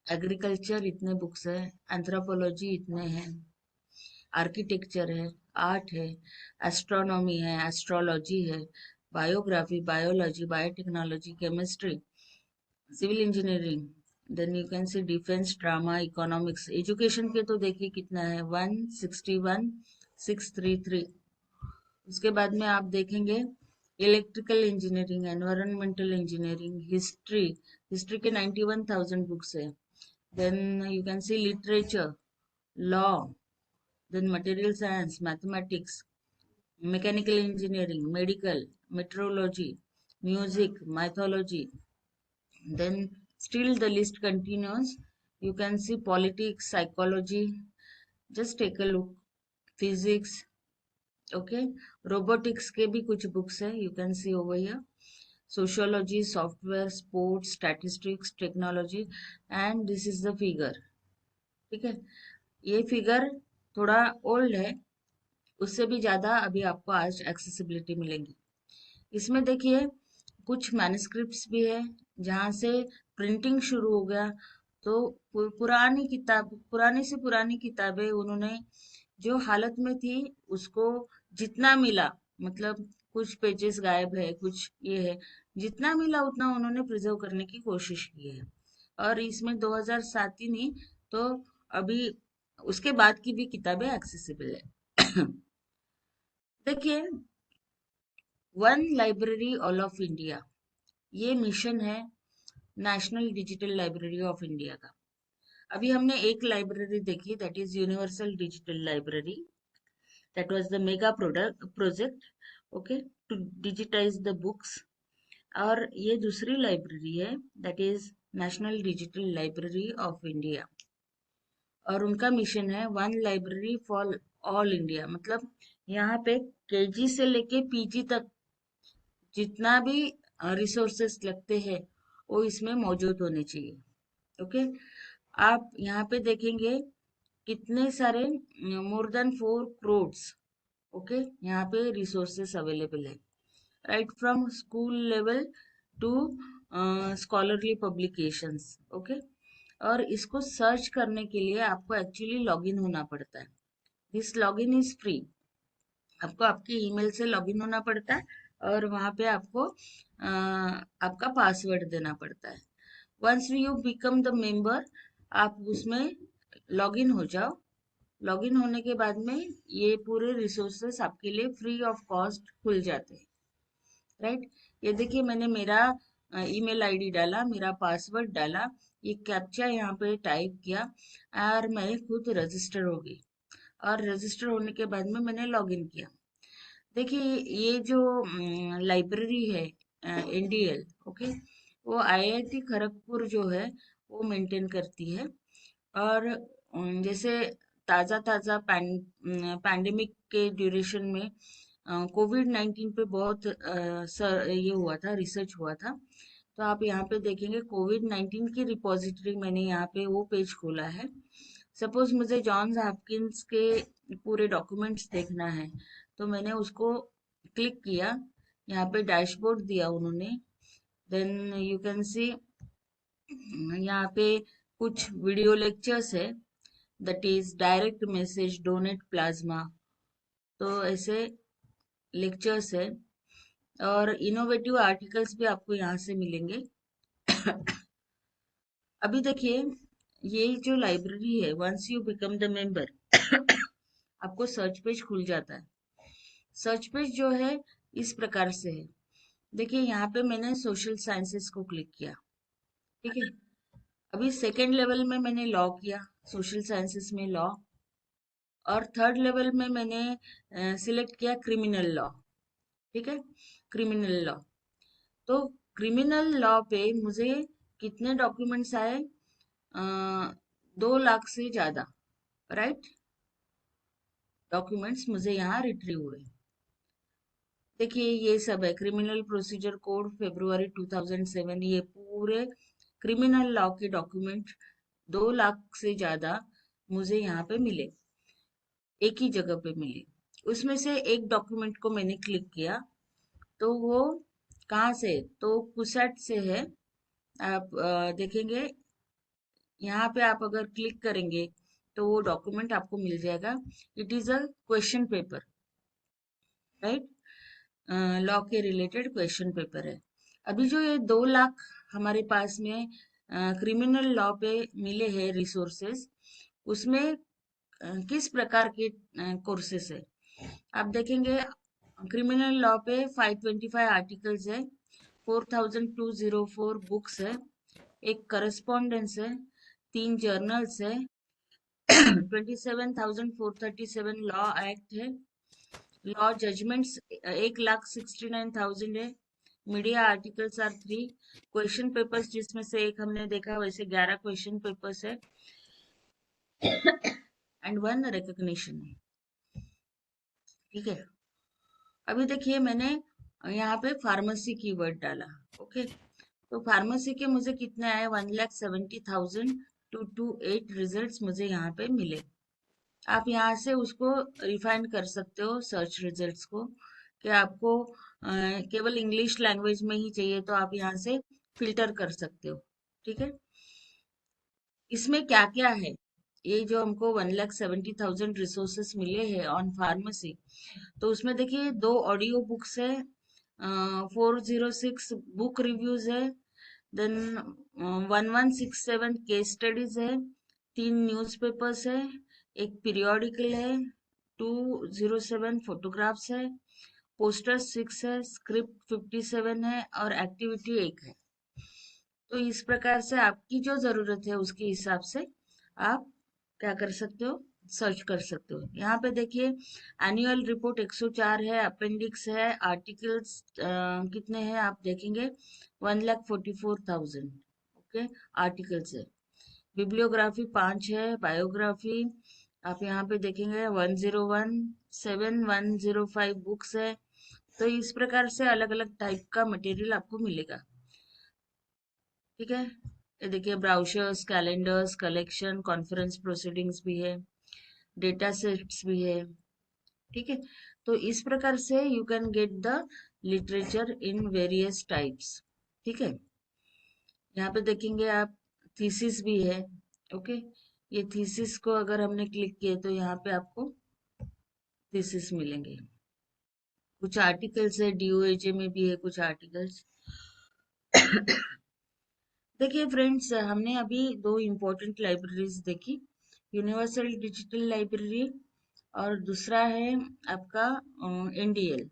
एग्रीकल्चर इतने बुक्स है, एंथ्रोपोलॉजी इतने हैं, आर्किटेक्चर है, आर्ट है, एस्ट्रोनॉमी है, एस्ट्रोलॉजी है, biography, biology, biotechnology, chemistry, civil engineering, then you can see defence, drama, economics. Education के तो देखिए कितना है, 161,633। उसके बाद में आप देखेंगे electrical engineering, environmental engineering, history, history के 91,000 बुक्स है। Then you can see literature, law, then material science, mathematics, mechanical engineering, medical, metrology, music, mythology. Then still the list continues. You can see politics, psychology. Just take a look. Physics, okay, robotics के भी कुछ books है, you can C over here. Sociology, software, sports, statistics, technology, and this is the figure. ठीक है, ये figure थोड़ा old है, उससे भी ज्यादा अभी आपको आज एक्सेसिबिलिटी मिलेगी। इसमें देखिए कुछ मैन्युस्क्रिप्ट्स भी है जहाँ से प्रिंटिंग शुरू हो गया। तो पुरानी से पुरानी किताबें उन्होंने जो हालत में थी उसको जितना मिला, मतलब कुछ पेजेस गायब है, कुछ ये है, जितना मिला उतना उन्होंने प्रिजर्व करने की कोशिश की है। और इसमें 2007 ही नहीं, तो अभी उसके बाद की भी किताबें एक्सेसिबल है। देखिए, one library all of India, ये मिशन है national digital library of India का। अभी हमने एक लाइब्रेरी देखी, that is universal digital library, that was the mega project, okay, to digitise the books. और ये दूसरी लाइब्रेरी है, that is national digital library of India, और उनका मिशन है one library for all India. मतलब यहाँ पे केजी से लेके पीजी तक जितना भी रिसोर्सेस लगते हैं वो इसमें मौजूद होने चाहिए। ओके, आप यहाँ पे देखेंगे कितने सारे, मोर देन 4 crores, ओके, यहाँ पे रिसोर्सेस अवेलेबल है, right from school level to scholarly publications. Okay, और इसको सर्च करने के लिए आपको एक्चुअली लॉगिन होना पड़ता है। दिस लॉगिन इज फ्री, आपको आपके ईमेल से लॉगिन होना पड़ता है, और वहां पे आपको आपका पासवर्ड देना पड़ता है। Once you become the member, आप उसमें लॉगिन हो जाओ। लॉगिन होने के बाद में ये पूरे रिसोर्सेस आपके लिए फ्री ऑफ कॉस्ट खुल जाते हैं, राइट। ये देखिए, मैंने मेरा ईमेल आईडी डाला, मेरा पासवर्ड डाला, ये कैप्चा यहाँ पे टाइप किया, और मैं खुद रजिस्टर हो गई। और रजिस्टर होने के बाद में मैंने लॉगिन किया। देखिए, ये जो लाइब्रेरी है एनडीएल, ओके, वो आईआईटी खड़गपुर जो है वो मेंटेन करती है। और जैसे ताज़ा ताज़ा पैंडेमिक के ड्यूरेशन में कोविड 19 पे बहुत ये हुआ था, रिसर्च हुआ था। तो आप यहाँ पे देखेंगे कोविड 19 की रिपोजिटरी, मैंने यहाँ पे वो पेज खोला है। सपोज मुझे जॉन्स हॉपकिंस के पूरे डॉक्यूमेंट्स देखना है, तो मैंने उसको क्लिक किया, यहाँ पे डैशबोर्ड दिया उन्होंने। देन यू कैन सी यहाँ पे कुछ वीडियो लेक्चर्स है, that is direct message donate plasma, तो ऐसे लेक्चर्स है। और इनोवेटिव आर्टिकल्स भी आपको यहाँ से मिलेंगे। अभी देखिए, ये जो लाइब्रेरी है, once you become the member, आपको सर्च पेज खुल जाता है। सर्च पेज जो है इस प्रकार से है। देखिए, यहाँ पे मैंने सोशल साइंसेस को क्लिक किया, ठीक है। अभी सेकेंड लेवल में मैंने लॉ किया, सोशल साइंसेस में लॉ। और थर्ड लेवल में मैंने सिलेक्ट किया क्रिमिनल लॉ, ठीक है, क्रिमिनल लॉ। तो क्रिमिनल लॉ पे मुझे कितने डॉक्यूमेंट्स आए? 2 लाख से ज्यादा, राइट, डॉक्यूमेंट्स मुझे यहाँ रिट्रीव हुए। देखिए, ये सब है क्रिमिनल प्रोसीजर कोड फेब्रुआरी 2007, ये पूरे क्रिमिनल लॉ के डॉक्यूमेंट 2 लाख से ज्यादा मुझे यहाँ पे मिले, एक ही जगह पे मिले। उसमें से एक डॉक्यूमेंट को मैंने क्लिक किया, तो वो कहाँ से, तो कुसैट से है। आप देखेंगे यहाँ पे, आप अगर क्लिक करेंगे तो वो डॉक्यूमेंट आपको मिल जाएगा। It is a question paper, right, law के रिलेटेड क्वेश्चन पेपर है। अभी जो ये 2 लाख हमारे पास में क्रिमिनल लॉ पे मिले हैं रिसोर्सेस, उसमें किस प्रकार के कोर्सेस है, आप देखेंगे। क्रिमिनल लॉ पे 525 आर्टिकल्स है, 4204 बुक्स है, एक करस्पॉन्डेंस है, 3 जर्नल्स है, 27,437 लॉ एक्ट है, लॉ जजमेंट्स 1,69,000 है, media articles are 3, question papers जिसमें से एक हमने देखा वैसे 11 क्वेश्चन पेपर्स है, एंड 1 रिकग्निशन है, ठीक है। अभी देखिए मैंने यहाँ पे फार्मेसी कीवर्ड डाला। ओके, तो फार्मेसी के मुझे कितने आए, 1,70,228 रिजल्ट्स मुझे यहाँ पे मिले। आप यहाँ से उसको रिफाइन कर सकते हो सर्च रिजल्ट्स को, कि आपको केवल इंग्लिश लैंग्वेज में ही चाहिए तो आप यहाँ से फिल्टर कर सकते हो। ठीक है, इसमें क्या क्या है, ये जो हमको 1,70,000 रिसोर्सेस मिले हैं ऑन फार्मेसी, तो उसमें देखिए 2 ऑडियो बुक्स है, 406 बुक रिव्यूज है, देन 1167 केस स्टडीज है, 3 न्यूज़पेपर्स है, एक पीरियोडिकल है, 207 फोटोग्राफ्स है, पोस्टर 6 है, स्क्रिप्ट 57 है और एक्टिविटी 1 है। तो इस प्रकार से आपकी जो जरूरत है उसके हिसाब से आप क्या कर सकते हो, सर्च कर सकते हो। यहाँ पे देखिए एनुअल रिपोर्ट 104 है, अपेंडिक्स है, आर्टिकल्स कितने हैं आप देखेंगे, 1,44,000। ओके, आर्टिकल्स है, बिब्लियोग्राफी 5 है, बायोग्राफी आप यहाँ पे देखेंगे 101,7,105 बुक्स है। तो इस प्रकार से अलग अलग टाइप का मटेरियल आपको मिलेगा। ठीक है, ये देखिए ब्राउशर्स, कैलेंडर्स, कलेक्शन, कॉन्फ्रेंस प्रोसीडिंग्स भी है, डेटा सेट्स भी है। ठीक है, तो इस प्रकार से you can get the literature in various types. ठीक है, यहाँ पे देखेंगे आप थीसिस भी है। ओके, ये थीसिस को अगर हमने क्लिक किए तो यहाँ पे आपको थीसिस मिलेंगे। कुछ आर्टिकल्स है, डीओएजे में भी है कुछ आर्टिकल्स। देखिए फ्रेंड्स, हमने अभी 2 इम्पोर्टेंट लाइब्रेरीज देखी, यूनिवर्सल डिजिटल लाइब्रेरी और दूसरा है आपका एनडीएल।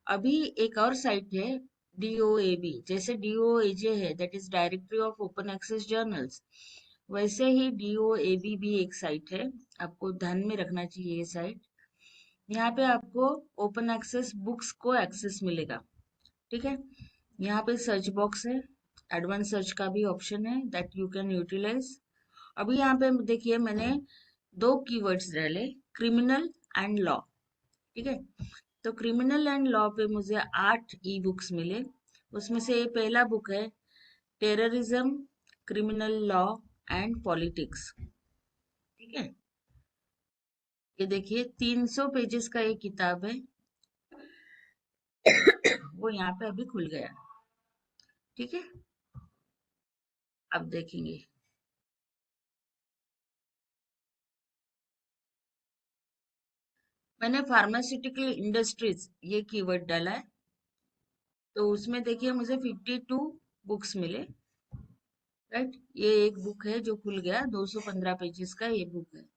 अभी एक और साइट है डीओएबी, जैसे डीओएजे है that is directory of open access journals, वैसे ही डीओएबी भी एक साइट है, आपको ध्यान में रखना चाहिए ये साइट। यहाँ पे आपको ओपन एक्सेस बुक्स को एक्सेस मिलेगा। ठीक है, यहाँ पे सर्च बॉक्स है, एडवांस सर्च का भी ऑप्शन है दैट यू कैन यूटिलाइज। अभी यहाँ पे देखिए मैंने 2 कीवर्ड्स डाले, क्रिमिनल एंड लॉ। ठीक है, तो क्रिमिनल एंड लॉ पे मुझे 8 ई बुक्स मिले। उसमें से ये पहला बुक है terrorism, criminal law and politics. ठीक है, ये देखिए 300 पेजेस का ये किताब है, वो यहाँ पे अभी खुल गया। ठीक है, अब देखेंगे। मैंने फार्मास्यूटिकल इंडस्ट्रीज ये कीवर्ड डाला है, तो उसमें देखिए मुझे 52 बुक्स मिले। राइट, ये एक बुक है जो खुल गया, 215 पेजेस का ये बुक है।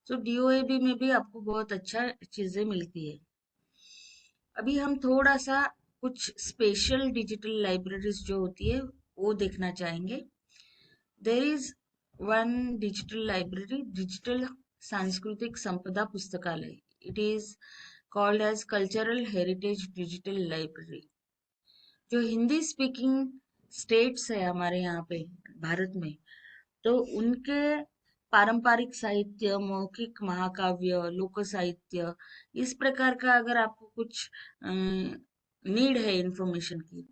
तो डीओएबी में भी आपको बहुत अच्छा चीजें मिलती है। अभी हम थोड़ा सा कुछ स्पेशल डिजिटल लाइब्रेरीज जो होती है वो देखना चाहेंगे। There is one digital library, digital सांस्कृतिक संपदा पुस्तकालय, it is called as cultural heritage digital library. जो हिंदी स्पीकिंग स्टेट्स है हमारे यहाँ पे भारत में, तो उनके पारंपरिक साहित्य, मौखिक महाकाव्य, लोक साहित्य, इस प्रकार का अगर आपको कुछ नीड है इंफॉर्मेशन की,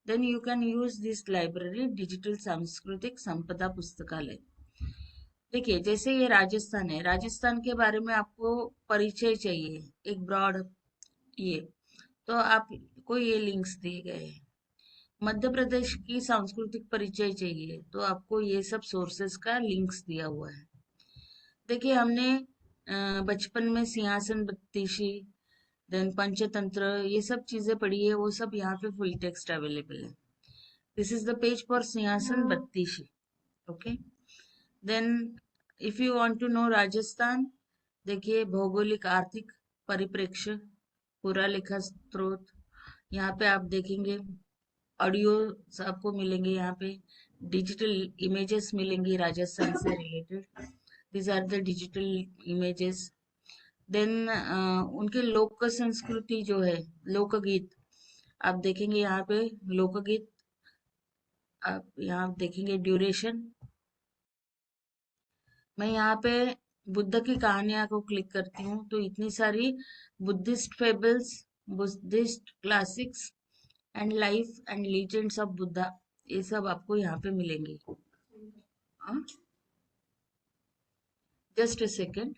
then you can use this library, digital सांस्कृतिक संपदा पुस्तकालय। देखिए जैसे ये राजस्थान है, राजस्थान के बारे में आपको परिचय चाहिए एक ब्रॉड, ये तो आपको ये लिंक्स दिए गए हैं। मध्य प्रदेश की सांस्कृतिक परिचय चाहिए तो आपको ये सब सोर्सेस का लिंक्स दिया हुआ है। देखिए हमने बचपन में सिंहासन बत्तीशी, देन पंचतंत्र, ये सब चीजें पढ़ी है, वो सब यहाँ पे फुल टेक्स्ट अवेलेबल है। This is the page for Singhasan Battisi. Okay, then if you want to know Rajasthan, देखिए भौगोलिक आर्थिक परिप्रेक्ष्य, पूरा लेखा स्रोत, यहाँ पे आप देखेंगे ऑडियो आपको मिलेंगे, यहाँ पे डिजिटल इमेजेस मिलेंगी राजस्थान से related, these are the digital images. Then उनके लोक संस्कृति जो है, लोकगीत आप देखेंगे यहाँ पे, लोकगीत आप यहाँ देखेंगे ड्यूरेशन। मैं यहाँ पे बुद्ध की कहानियां को क्लिक करती हूँ तो इतनी सारी Buddhist fables Buddhist classics and life and legends of Buddha, ये सब आपको यहाँ पे मिलेंगे। Just a second.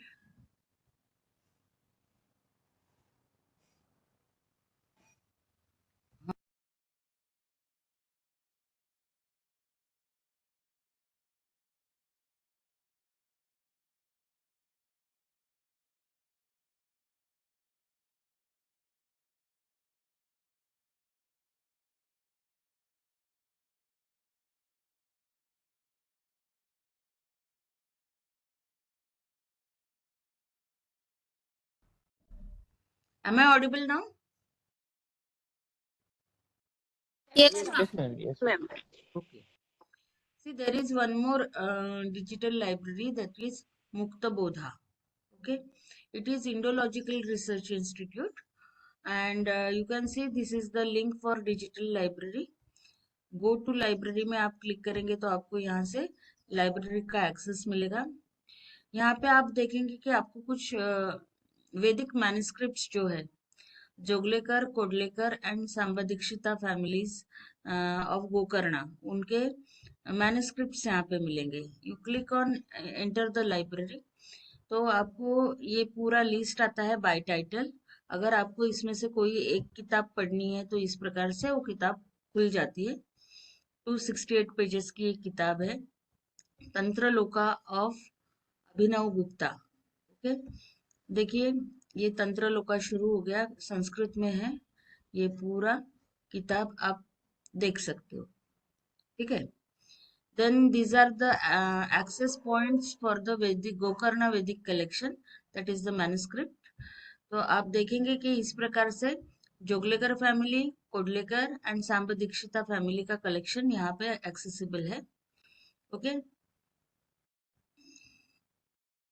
Am I audible now? Yes, Yes, ma'am. ma'am. Yes. Ma'am. Okay. See, there is one more digital library, that is Mukta Bodha. Okay, it is Indological Research Institute, and you can see this is the link for digital library. Go to library में आप click करेंगे तो आपको यहाँ से library का access मिलेगा। यहाँ पे आप देखेंगे कि आपको कुछ वैदिक मैन्युस्क्रिप्ट्स जो है, Joglekar, Kodlekar and Sambadikshita families of Gokarna, उनके मैन्युस्क्रिप्ट्स यहाँ पे मिलेंगे। You click on enter the library, तो आपको ये पूरा लिस्ट आता है बाय टाइटल। अगर आपको इसमें से कोई एक किताब पढ़नी है तो इस प्रकार से वो किताब खुल जाती है। 268 पेजेस की एक किताब है, तंत्रलोका ऑफ अभिनव गुप्ता। ओके, देखिए ये तंत्रलोका शुरू हो गया, संस्कृत में है, ये पूरा किताब आप देख सकते हो। ठीक है, then these are the access points for the Vedic Gokarna Vedic collection, that is the manuscript। तो आप देखेंगे कि इस प्रकार से Joglekar family, Kodlekar and Samba Dikshita family का कलेक्शन यहाँ पे एक्सेसिबल है। ओके,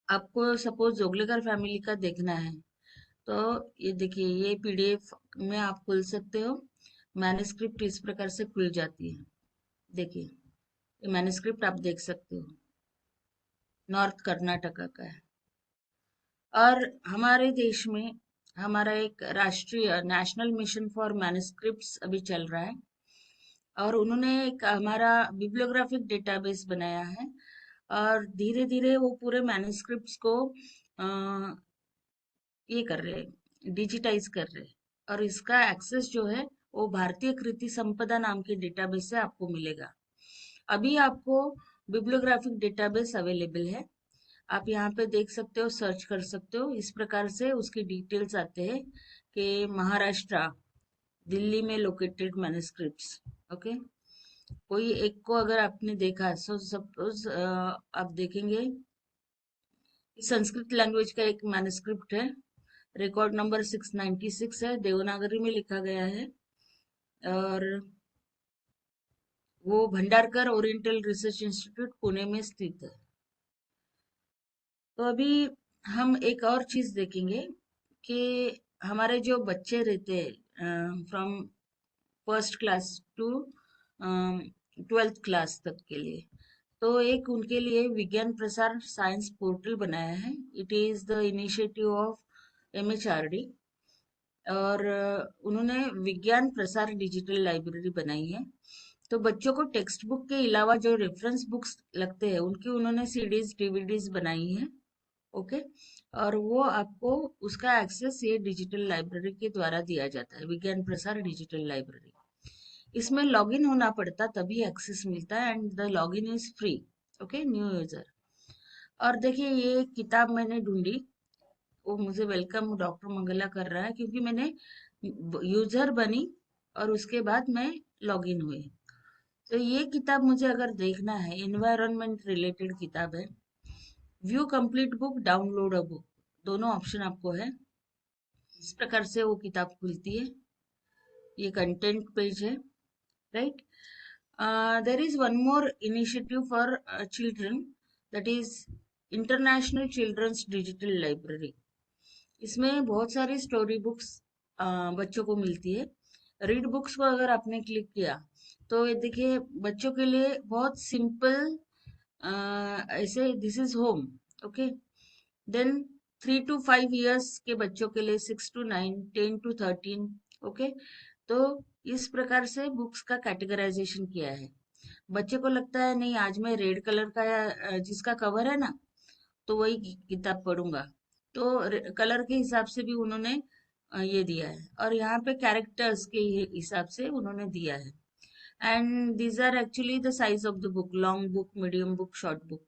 आपको सपोज जोगलेकर फैमिली का देखना है तो ये देखिए, ये पीडीएफ में आप खोल सकते हो। मैन्युस्क्रिप्ट इस प्रकार से खुल जाती है। देखिए, ये मैन्युस्क्रिप्ट आप देख सकते हो, नॉर्थ कर्नाटका का है। और हमारे देश में हमारा एक राष्ट्रीय नेशनल मिशन फॉर मैन्युस्क्रिप्ट्स अभी चल रहा है, और उन्होंने एक हमारा बिब्लियोग्राफिक डेटाबेस बनाया है, और धीरे धीरे वो पूरे मैन्युस्क्रिप्ट्स को ये कर रहे हैं, डिजिटाइज कर रहे हैं। और इसका एक्सेस जो है वो भारतीय कृति संपदा नाम के डेटाबेस से आपको मिलेगा। अभी आपको बिब्लियोग्राफिक डेटाबेस अवेलेबल है, आप यहाँ पे देख सकते हो, सर्च कर सकते हो। इस प्रकार से उसकी डिटेल्स आते हैं कि महाराष्ट्र, दिल्ली में लोकेटेड मैन्युस्क्रिप्ट्स। ओके, कोई एक को अगर आपने देखा, सो सपोज आप देखेंगे संस्कृत लैंग्वेज का एक मैन्युस्क्रिप्ट है, रिकॉर्ड नंबर 696 है, देवनागरी में लिखा गया है, और वो Bhandarkar oriental research institute Pune में स्थित है। तो अभी हम एक और चीज देखेंगे कि हमारे जो बच्चे रहते हैं from first class to 12th class तक के लिए, तो एक उनके लिए विज्ञान प्रसार साइंस पोर्टल बनाया है। It is the initiative of MHRD, और उन्होंने विज्ञान प्रसार डिजिटल लाइब्रेरी बनाई है। तो बच्चों को टेक्स्ट बुक के अलावा जो रेफरेंस बुक्स लगते हैं उनकी उन्होंने सीडीज डीवीडीज बनाई है। ओके, और वो आपको उसका एक्सेस ये डिजिटल लाइब्रेरी के द्वारा दिया जाता है, विज्ञान प्रसार डिजिटल लाइब्रेरी। इसमें लॉगिन होना पड़ता तभी एक्सेस मिलता है, and the login is free. Okay, new user. और देखिए, ये किताब मैंने ढूंढी, वो मुझे वेलकम डॉक्टर मंगला कर रहा है, क्योंकि मैंने यूजर बनी और उसके बाद मैं लॉगिन हुई। तो ये किताब मुझे अगर देखना है, इन्वायरमेंट रिलेटेड किताब है। View complete book, download a book, दोनों ऑप्शन आपको है। इस प्रकार से वो किताब खुलती है, ये कंटेंट पेज है, right. There is one more initiative for children, that is international children's digital library. इसमें बहुत सारी स्टोरी बुक्स बच्चों को मिलती है। रीड बुक्स को अगर आपने क्लिक किया तो ये देखिए, बच्चों के लिए बहुत सिंपल ऐसे, this is home. Okay, then 3 to 5 years के बच्चों के लिए, 6 to 9, 10 to 13। ओके, तो इस प्रकार से बुक्स का कैटेगराइजेशन किया है। बच्चे को लगता है नहीं, आज मैं रेड कलर का जिसका कवर है ना, तो वही किताब पढ़ूंगा, तो कलर के हिसाब से भी उन्होंने ये दिया है, और यहाँ पे कैरेक्टर्स के हिसाब से उन्होंने दिया है। And these are actually the size of the book, long book, medium book, short book.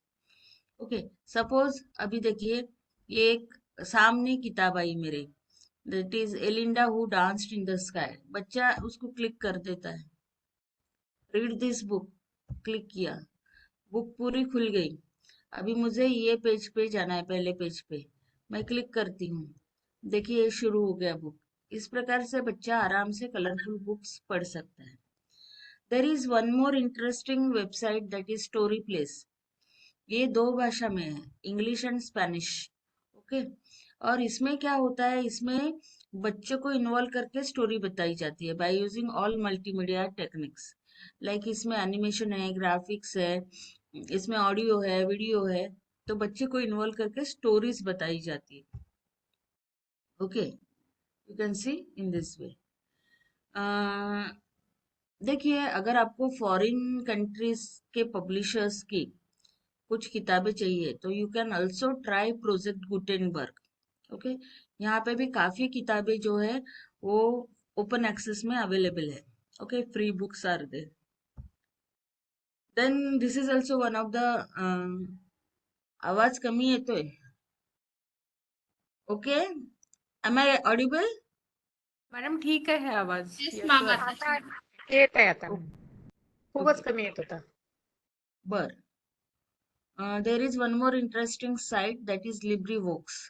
Okay, suppose अभी देखिए, ये एक सामने किताब आई मेरे, that is Elinda who danced in the sky. बच्चा उसको क्लिक कर देता है, रीड दिस बुक, क्लिक किया, बुक पूरी खुल गई। अभी मुझे ये पेज पे जाना है, पहले पेज पे मैं क्लिक करती हूँ, देखिए ये शुरू हो गया बुक। इस प्रकार से बच्चा आराम से कलरफुल बुक्स पढ़ सकता है। देर is one more interesting website, that is story place. ये 2 भाषा में है, इंग्लिश एंड स्पेनिश। ओके, और इसमें क्या होता है, इसमें बच्चों को इन्वॉल्व करके स्टोरी बताई जाती है by using all multimedia techniques. Like इसमें एनिमेशन है, ग्राफिक्स है, इसमें ऑडियो है, वीडियो है, तो बच्चे को इन्वॉल्व करके स्टोरीज बताई जाती है। Okay, you can C in this way. देखिए, अगर आपको फॉरेन कंट्रीज के पब्लिशर्स की कुछ किताबें चाहिए, तो you can also try project Gutenberg. Okay, यहाँ पे भी काफी किताबें जो है वो ओपन एक्सेस में अवेलेबल है। Okay, free books are there. Then this is also one of the, आवाज कमी येतोय? Okay, am I audible? Madam ठीक आहे आवाज Yes, येतोय. ma'am. आता येत आहे आता. खूपच ओके, कमी येत होता. बर। There is one more interesting site, that is LibriVox.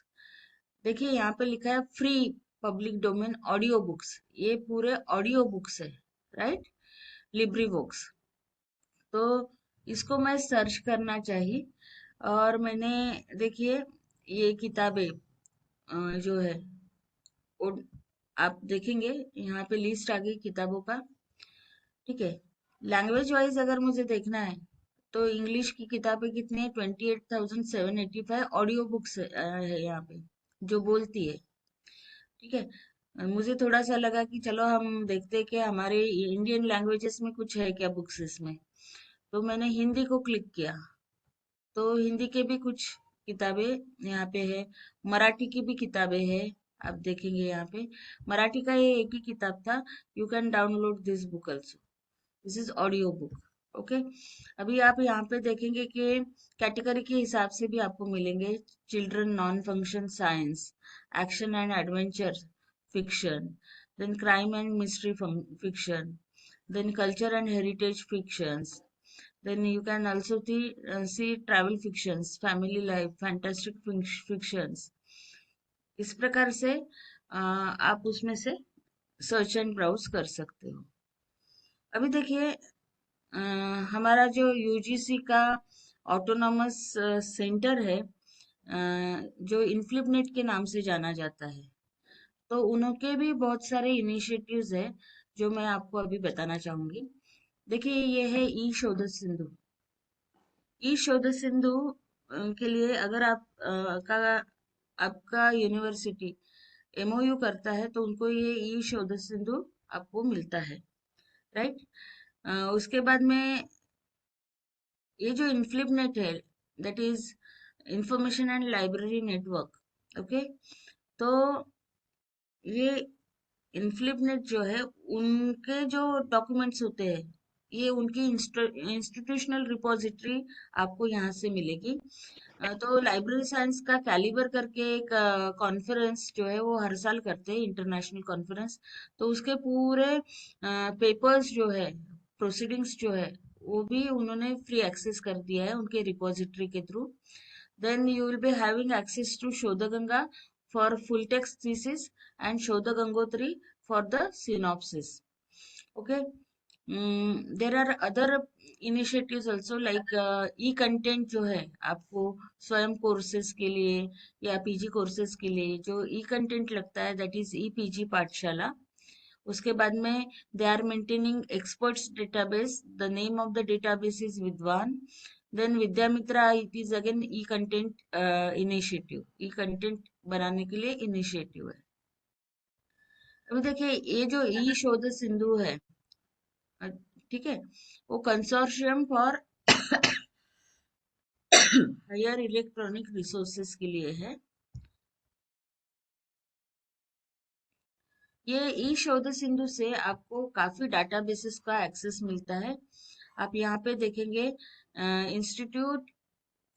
देखिए यहाँ पे लिखा है free public domain audio books, ये पूरे ऑडियो बुक्स है, राइट, लिब्रीवोक्स। तो इसको मैं सर्च करना चाहिए, और मैंने, देखिए ये किताबें जो है वो आप देखेंगे, यहाँ पे लिस्ट आ गई किताबों का। ठीक है, लैंग्वेज वाइज अगर मुझे देखना है, तो इंग्लिश की किताबें कितनी है, 28,785 ऑडियो बुक्स है यहाँ पे जो बोलती है। ठीक है, मुझे थोड़ा सा लगा कि चलो हम देखते हैं कि हमारे इंडियन लैंग्वेजेस में कुछ है क्या बुक्स इसमें, तो मैंने हिंदी को क्लिक किया, तो हिंदी के भी कुछ किताबें यहाँ पे है, मराठी की भी किताबें है। आप देखेंगे यहाँ पे मराठी का ये एक ही किताब था, you can download this book also, this is audio book. Okay, अभी आप यहाँ पे देखेंगे कि कैटेगरी के हिसाब से भी आपको मिलेंगे, children, non function, science, action and adventure fiction, then crime and mystery fiction, then culture and heritage fictions, then you can also see travel fictions, family life, fantastic fictions। इस प्रकार से आप उसमें से सर्च एंड ब्राउज कर सकते हो। अभी देखिए, हमारा जो यूजीसी का ऑटोनॉमस सेंटर है, जो इन्फ्लिपनेट के नाम से जाना जाता है, तो उनके भी बहुत सारे इनिशिएटिव्स है जो मैं आपको अभी बताना चाहूंगी। देखिए, ये है ई शोध सिंधु। ई शोध सिंधु के लिए अगर आपका यूनिवर्सिटी एमओयू करता है, तो उनको ये ई शोध सिंधु आपको मिलता है, राइट। उसके बाद में ये जो इन्फ्लिपनेट है, that is information and library network. Okay, तो ये इन्फ्लिपनेट जो है, उनके जो डॉक्यूमेंट्स होते हैं, ये उनकी इंस्टीट्यूशनल रिपोजिटरी आपको यहाँ से मिलेगी। तो लाइब्रेरी साइंस का कैलिबर करके एक कॉन्फ्रेंस जो है वो हर साल करते हैं, इंटरनेशनल कॉन्फ्रेंस। तो उसके पूरे पेपर्स जो है, प्रोसीडिंग्स जो है, वो भी उन्होंने फ्री एक्सेस कर दिया है उनके रिपोजिटरी के through. Then you will be having access to Shodhaganga for full text thesis and Shodhagangotri for the synopsis. Okay. There are other initiatives also like e-content जो है, आपको स्वयं कोर्सेज के लिए या पीजी कोर्सेज के लिए जो e-content लगता है, that is e-pg पाठशाला। उसके बाद में they are maintaining experts database, the name of the database is Vidwan. Then Vidyamitra, it is again e content initiative, e content बनाने के लिए इनिशिएटिव है। अभी देखिए ये जो ई शोध सिंधु है, अ, ठीक है, वो consortium for higher electronic resources के लिए है। ये ई शोध सिंधु से आपको काफी डाटाबेसेस का एक्सेस मिलता है। आप यहाँ पे देखेंगे institute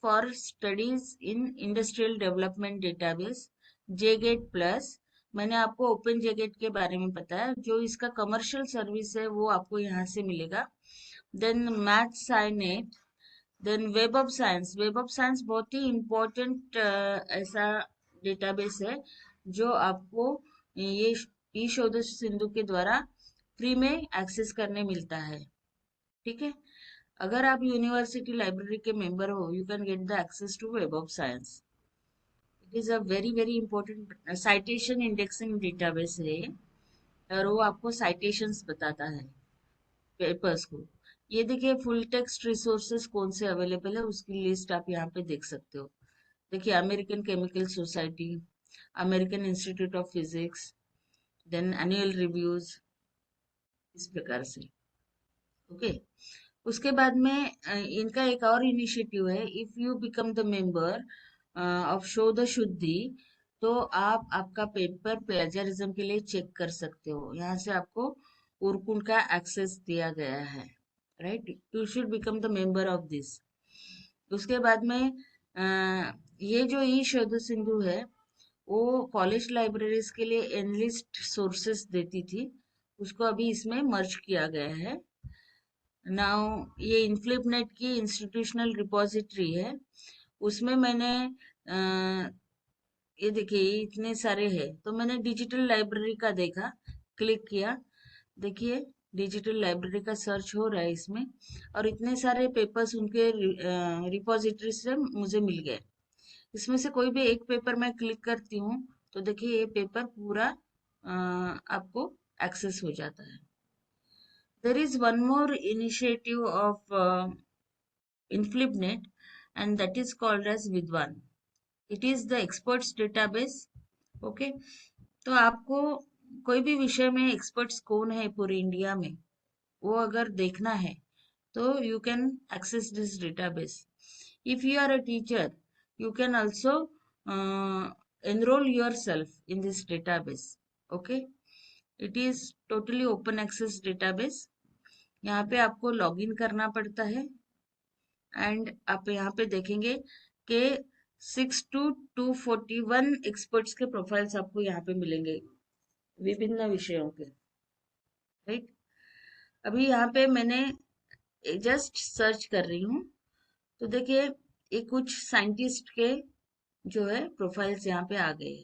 for studies in industrial development database, J-Gate plus. मैंने आपको ओपन जेगेट के बारे में बताया, जो इसका कमर्शियल सर्विस है वो आपको यहाँ से मिलेगा। Then MathSciNet, then web of science. Web of science बहुत ही इम्पोर्टेंट ऐसा डेटाबेस है जो आपको ये ई शोध सिंधु के द्वारा फ्री में एक्सेस करने मिलता है। ठीक है, अगर आप यूनिवर्सिटी लाइब्रेरी के मेंबर हो, you can get the access to web of science. It is a very very important citation indexing database है, और वो आपको साइटेशंस बताता है पेपर्स को। ये देखिए फुल टेक्स्ट रिसोर्सेज कौन से अवेलेबल है, उसकी लिस्ट आप यहाँ पे देख सकते हो। देखिए American chemical society, American institute of physics, then annual reviews, इस प्रकार से। ओके, उसके बाद में इनका एक और इनिशिएटिव है, if you become the member of show the शुद्धि, तो आप आपका पेपर प्लेजरिज्म के लिए चेक कर सकते हो। यहाँ से आपको उर्कुन का एक्सेस दिया गया है, right. You should become the member of this. उसके बाद में ये जो ई शोध सिंधु है वो कॉलेज लाइब्रेरीज के लिए एनलिस्ट सोर्सेस देती थी, उसको अभी इसमें मर्ज किया गया है। नाउ ये इनफ्लिपनेट की इंस्टीट्यूशनल रिपोजिटरी है, उसमें मैंने ये देखिए ये इतने सारे हैं, तो मैंने डिजिटल लाइब्रेरी का देखा, क्लिक किया, देखिए डिजिटल लाइब्रेरी का सर्च हो रहा है इसमें, और इतने सारे पेपर्स उनके रिपोजिटरी से मुझे मिल गए। इसमें से कोई भी एक पेपर मैं क्लिक करती हूँ तो देखिए ये पेपर पूरा आपको एक्सेस हो जाता है। There is one more initiative of InflipNet, and that is called as Vidwan. It is the experts database. Okay, तो आपको कोई भी विषय में एक्सपर्ट्स कौन है पूरे इंडिया में, वो अगर देखना है तो you can access this database. If you are a teacher, you can also enroll yourself in this database. Okay, it is totally open access database. यहाँ पे आपको लॉगिन करना पड़ता है, एंड आप यहाँ पे देखेंगे कि 6 to 241 एक्सपर्ट्स के प्रोफाइल्स आपको यहाँ पे मिलेंगे विभिन्न विषयों के, राइट। अभी यहाँ पे मैंने जस्ट सर्च कर रही हूँ, तो देखिए ये कुछ साइंटिस्ट के जो है प्रोफाइल्स यहाँ पे आ गए।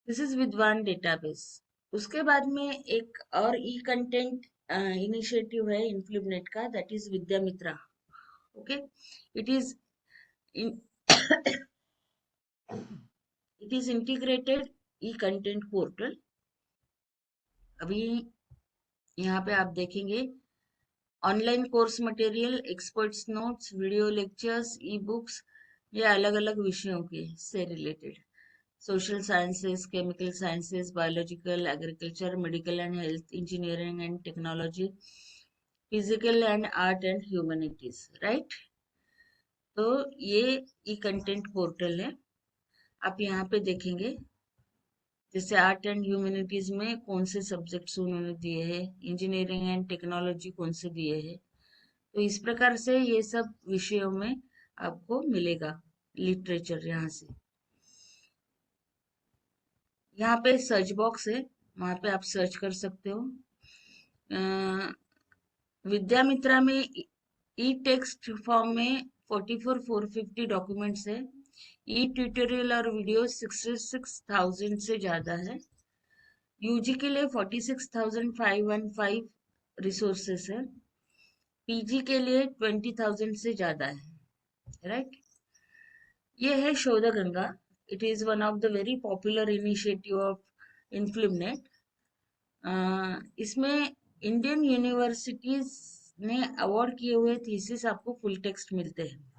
दिस इज विद्वान डेटाबेस। उसके बाद में एक और ई कंटेंट इनिशिएटिव है इनफ्लिपनेट का, that is Vidyamitra. Okay, it is it is integrated e content portal. अभी यहाँ पे आप देखेंगे online course material, experts notes, video lectures, e books, ये अलग अलग विषयों के से related, social sciences, chemical sciences, biological, agriculture, medical and health, engineering and technology, physical and art and humanities, right. तो ये ई कंटेंट पोर्टल है। आप यहाँ पे देखेंगे जैसे आर्ट एंड ह्यूमैनिटीज में कौन से सब्जेक्ट्स उन्होंने दिए हैं, इंजीनियरिंग एंड टेक्नोलॉजी कौन से दिए हैं, तो इस प्रकार से ये सब विषयों में आपको मिलेगा लिटरेचर। यहाँ से यहाँ पे सर्च बॉक्स है, वहां पे आप सर्च कर सकते हो। विद्यामित्रा में ई टेक्स्ट फॉर्म में 44,450 डॉक्यूमेंट्स है। ई ट्यूटोरियल और वीडियो 66,000 से ज्यादा है। यूजी के लिए 46,515 रिसोर्सेस है। पीजी के लिए 20,000 से ज्यादा है, राइट। ये है Shodhganga. It is one of the very popular initiative of INFLIBNET. इसमें इंडियन यूनिवर्सिटीज ने अवार्ड किए हुए थीसिस आपको फुल टेक्स्ट मिलते हैं.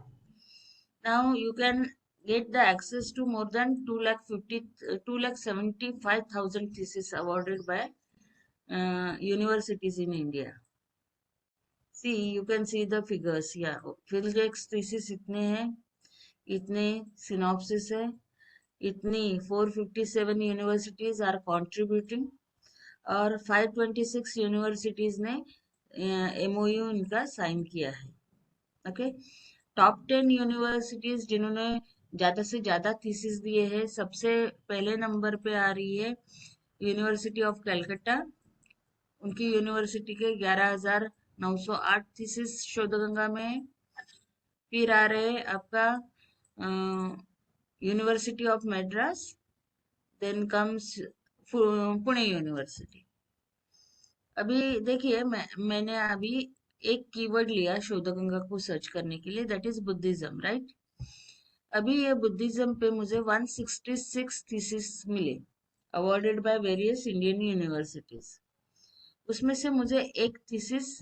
Now you can get the access to more than 2,75,000 theses awarded by universities in India. See, you can see the figures. Yeah, full text thesis इतने हैं, इतने synopsis है, इतनी 457 universities are contributing और 526 universities ने MOU इनका sign किया है. ओके, टॉप 10 यूनिवर्सिटीज जिन्होंने ज्यादा से ज्यादा थीसिस दिए हैं, सबसे पहले नंबर पे आ रही है यूनिवर्सिटी ऑफ कलकत्ता. उनकी यूनिवर्सिटी के 11,908 थीसिस शोधगंगा में है. फिर आ रहे आपका university of Madras, then comes Pune university. अभी देखिए मैंने अभी एक कीवर्ड लिया शोधगंगा को सर्च करने के लिए, दैट इज बुद्धिज्म, राइट. अभी ये बुद्धिज्म पे मुझे 166 थीसिस मिले awarded by various Indian universities. उसमें से मुझे एक थीसिस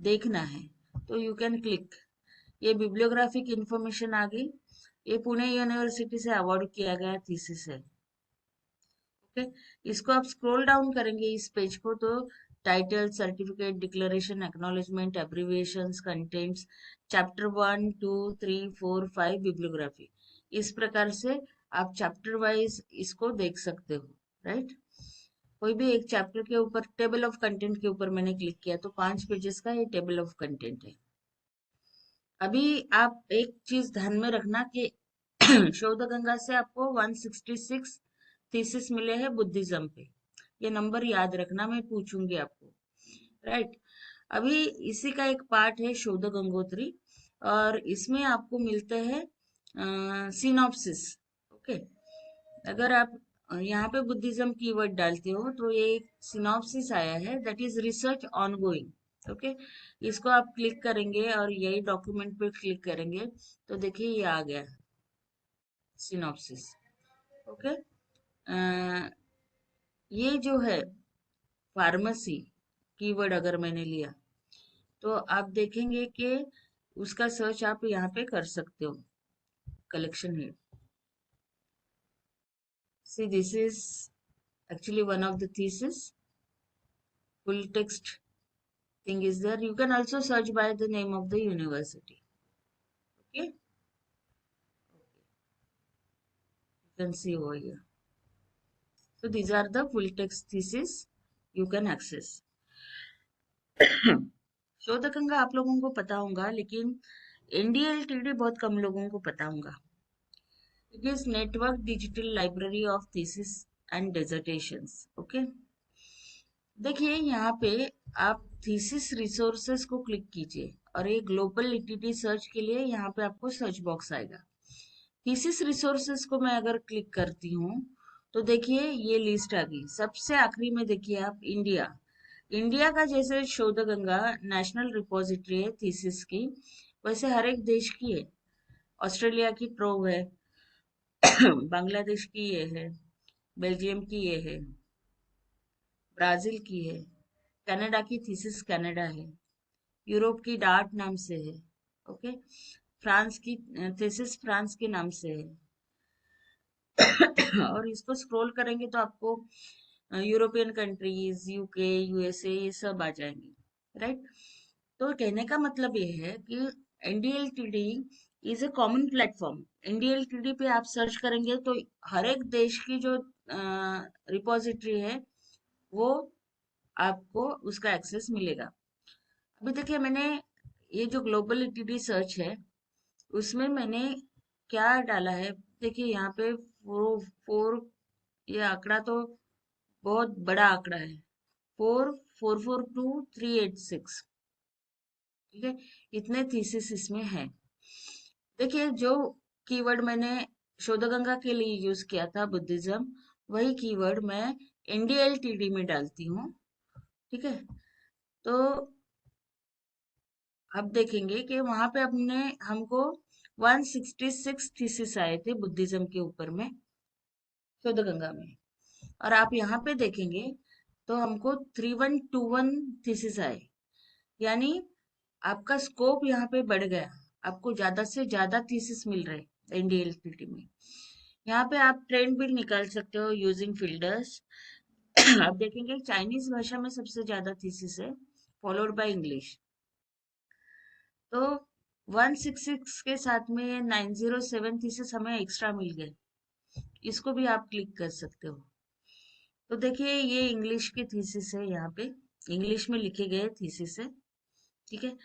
देखना है, तो यू कैन क्लिक. ये बिब्लियोग्राफिक इंफॉर्मेशन आ गई. ये पुणे यूनिवर्सिटी से अवार्ड किया गया थीसिस है. ओके, इसको आप स्क्रॉल डाउन करेंगे इस पेज को, तो title, certificate, declaration, acknowledgement, abbreviations, contents, chapter 1, 2, 3, 4, 5, bibliography. इस प्रकार से आप चैप्टर वाइज इसको देख सकते हो, राइट. कोई भी एक चैप्टर के ऊपर टेबल ऑफ कंटेंट के ऊपर मैंने क्लिक किया तो 5 पेजेस का ये टेबल ऑफ कंटेंट है. अभी आप एक चीज ध्यान में रखना कि शोधगंगा से आपको 166 थीसिस मिले हैं बुद्धिज्म पे. ये नंबर याद रखना, मैं पूछूंगी आपको, राइट. अभी इसी का एक पार्ट है शोध गंगोत्री, और इसमें आपको मिलते हैं सिनॉप्सिस. ओके, अगर आप यहाँ पे बुद्धिज्म कीवर्ड डालते हो तो ये एक सिनॉप्सिस आया है, that is research ongoing. Okay, इसको आप क्लिक करेंगे और यही डॉक्यूमेंट पे क्लिक करेंगे तो देखिए ये आ गया सिनॉप्सिस. ओके, ये जो है फार्मेसी कीवर्ड अगर मैंने लिया तो आप देखेंगे कि उसका सर्च आप यहाँ पे कर सकते हो. Collection head, see this is actually one of the thesis. Full text thing is there. You can also search by the name of the university. Okay, you can see over here. So these are the full text thesis you can access. Shodhganga आप लोगों को पता होगा, लेकिन NDLTD बहुत कम लोगों को पता होगा. It is Network Digital Library of Thesis and Dissertations. Okay, देखिए यहाँ पे आप थीसिस रिसोर्सेस को क्लिक कीजिए और ये ग्लोबल लिटरेरी सर्च के लिए यहाँ पे आपको सर्च बॉक्स आएगा. थीसिस रिसोर्सेस को मैं अगर क्लिक करती हूँ तो देखिए ये लिस्ट आ गई. सबसे आखिरी में देखिए आप इंडिया का जैसे शोधगंगा नेशनल रिपोजिटरी है थीसिस की, वैसे हर एक देश की है. ऑस्ट्रेलिया की ट्रोव है, बांग्लादेश की ये है, बेल्जियम की ये है, ब्राजील की है, कनाडा की थीसिस कनाडा है, यूरोप की डार्ट नाम से है. ओके, फ्रांस की थीसिस फ्रांस के नाम से है. और इसको स्क्रॉल करेंगे तो आपको यूरोपियन कंट्रीज, UK, USA ये सब आ जाएंगे, राइट. तो कहने का मतलब ये है कि NDLTD is a common platform. NDLTD पे आप सर्च करेंगे तो हर एक देश की जो रिपोजिटरी है वो आपको उसका एक्सेस मिलेगा. अभी देखिए मैंने ये जो ग्लोबल लिटरेरी सर्च है उसमें मैंने क्या डाला है. देखिए यहाँ पे 4, ये आंकड़ा तो बहुत बड़ा आंकड़ा है, 4442386. ठीक है, इतने थीसिस इसमें है. देखिए जो कीवर्ड मैंने शोधगंगा के लिए यूज किया था बुद्धिज्म, वही कीवर्ड मैं NDLTD में डालती हूँ. ठीक है, तो अब देखेंगे कि वहां पे हमको 166 थीसिस आए थे बुद्धिज्म के ऊपर में शोधगंगा में, और आप यहाँ पे देखेंगे तो हमको 3121 थीसिस आए. यानी आपका स्कोप यहाँ पे बढ़ गया, आपको ज्यादा से ज्यादा थीसिस मिल रहे एनडीएलटीटी में। यहाँ पे आप ट्रेंड भी निकाल सकते हो यूजिंग फिल्टर्स। आप देखेंगे चाइनीज भाषा में सबसे ज्यादा थीसिस है, फॉलोड बाय इंग्लिश। तो 166 के साथ में 907 थीसिस हमें एक्स्ट्रा मिल गए, इसको भी आप क्लिक कर सकते हो। तो देखिए ये इंग्लिश की थीसिस है, यहाँ पे इंग्लिश में लिखे गए थीसिस है, ठीक है।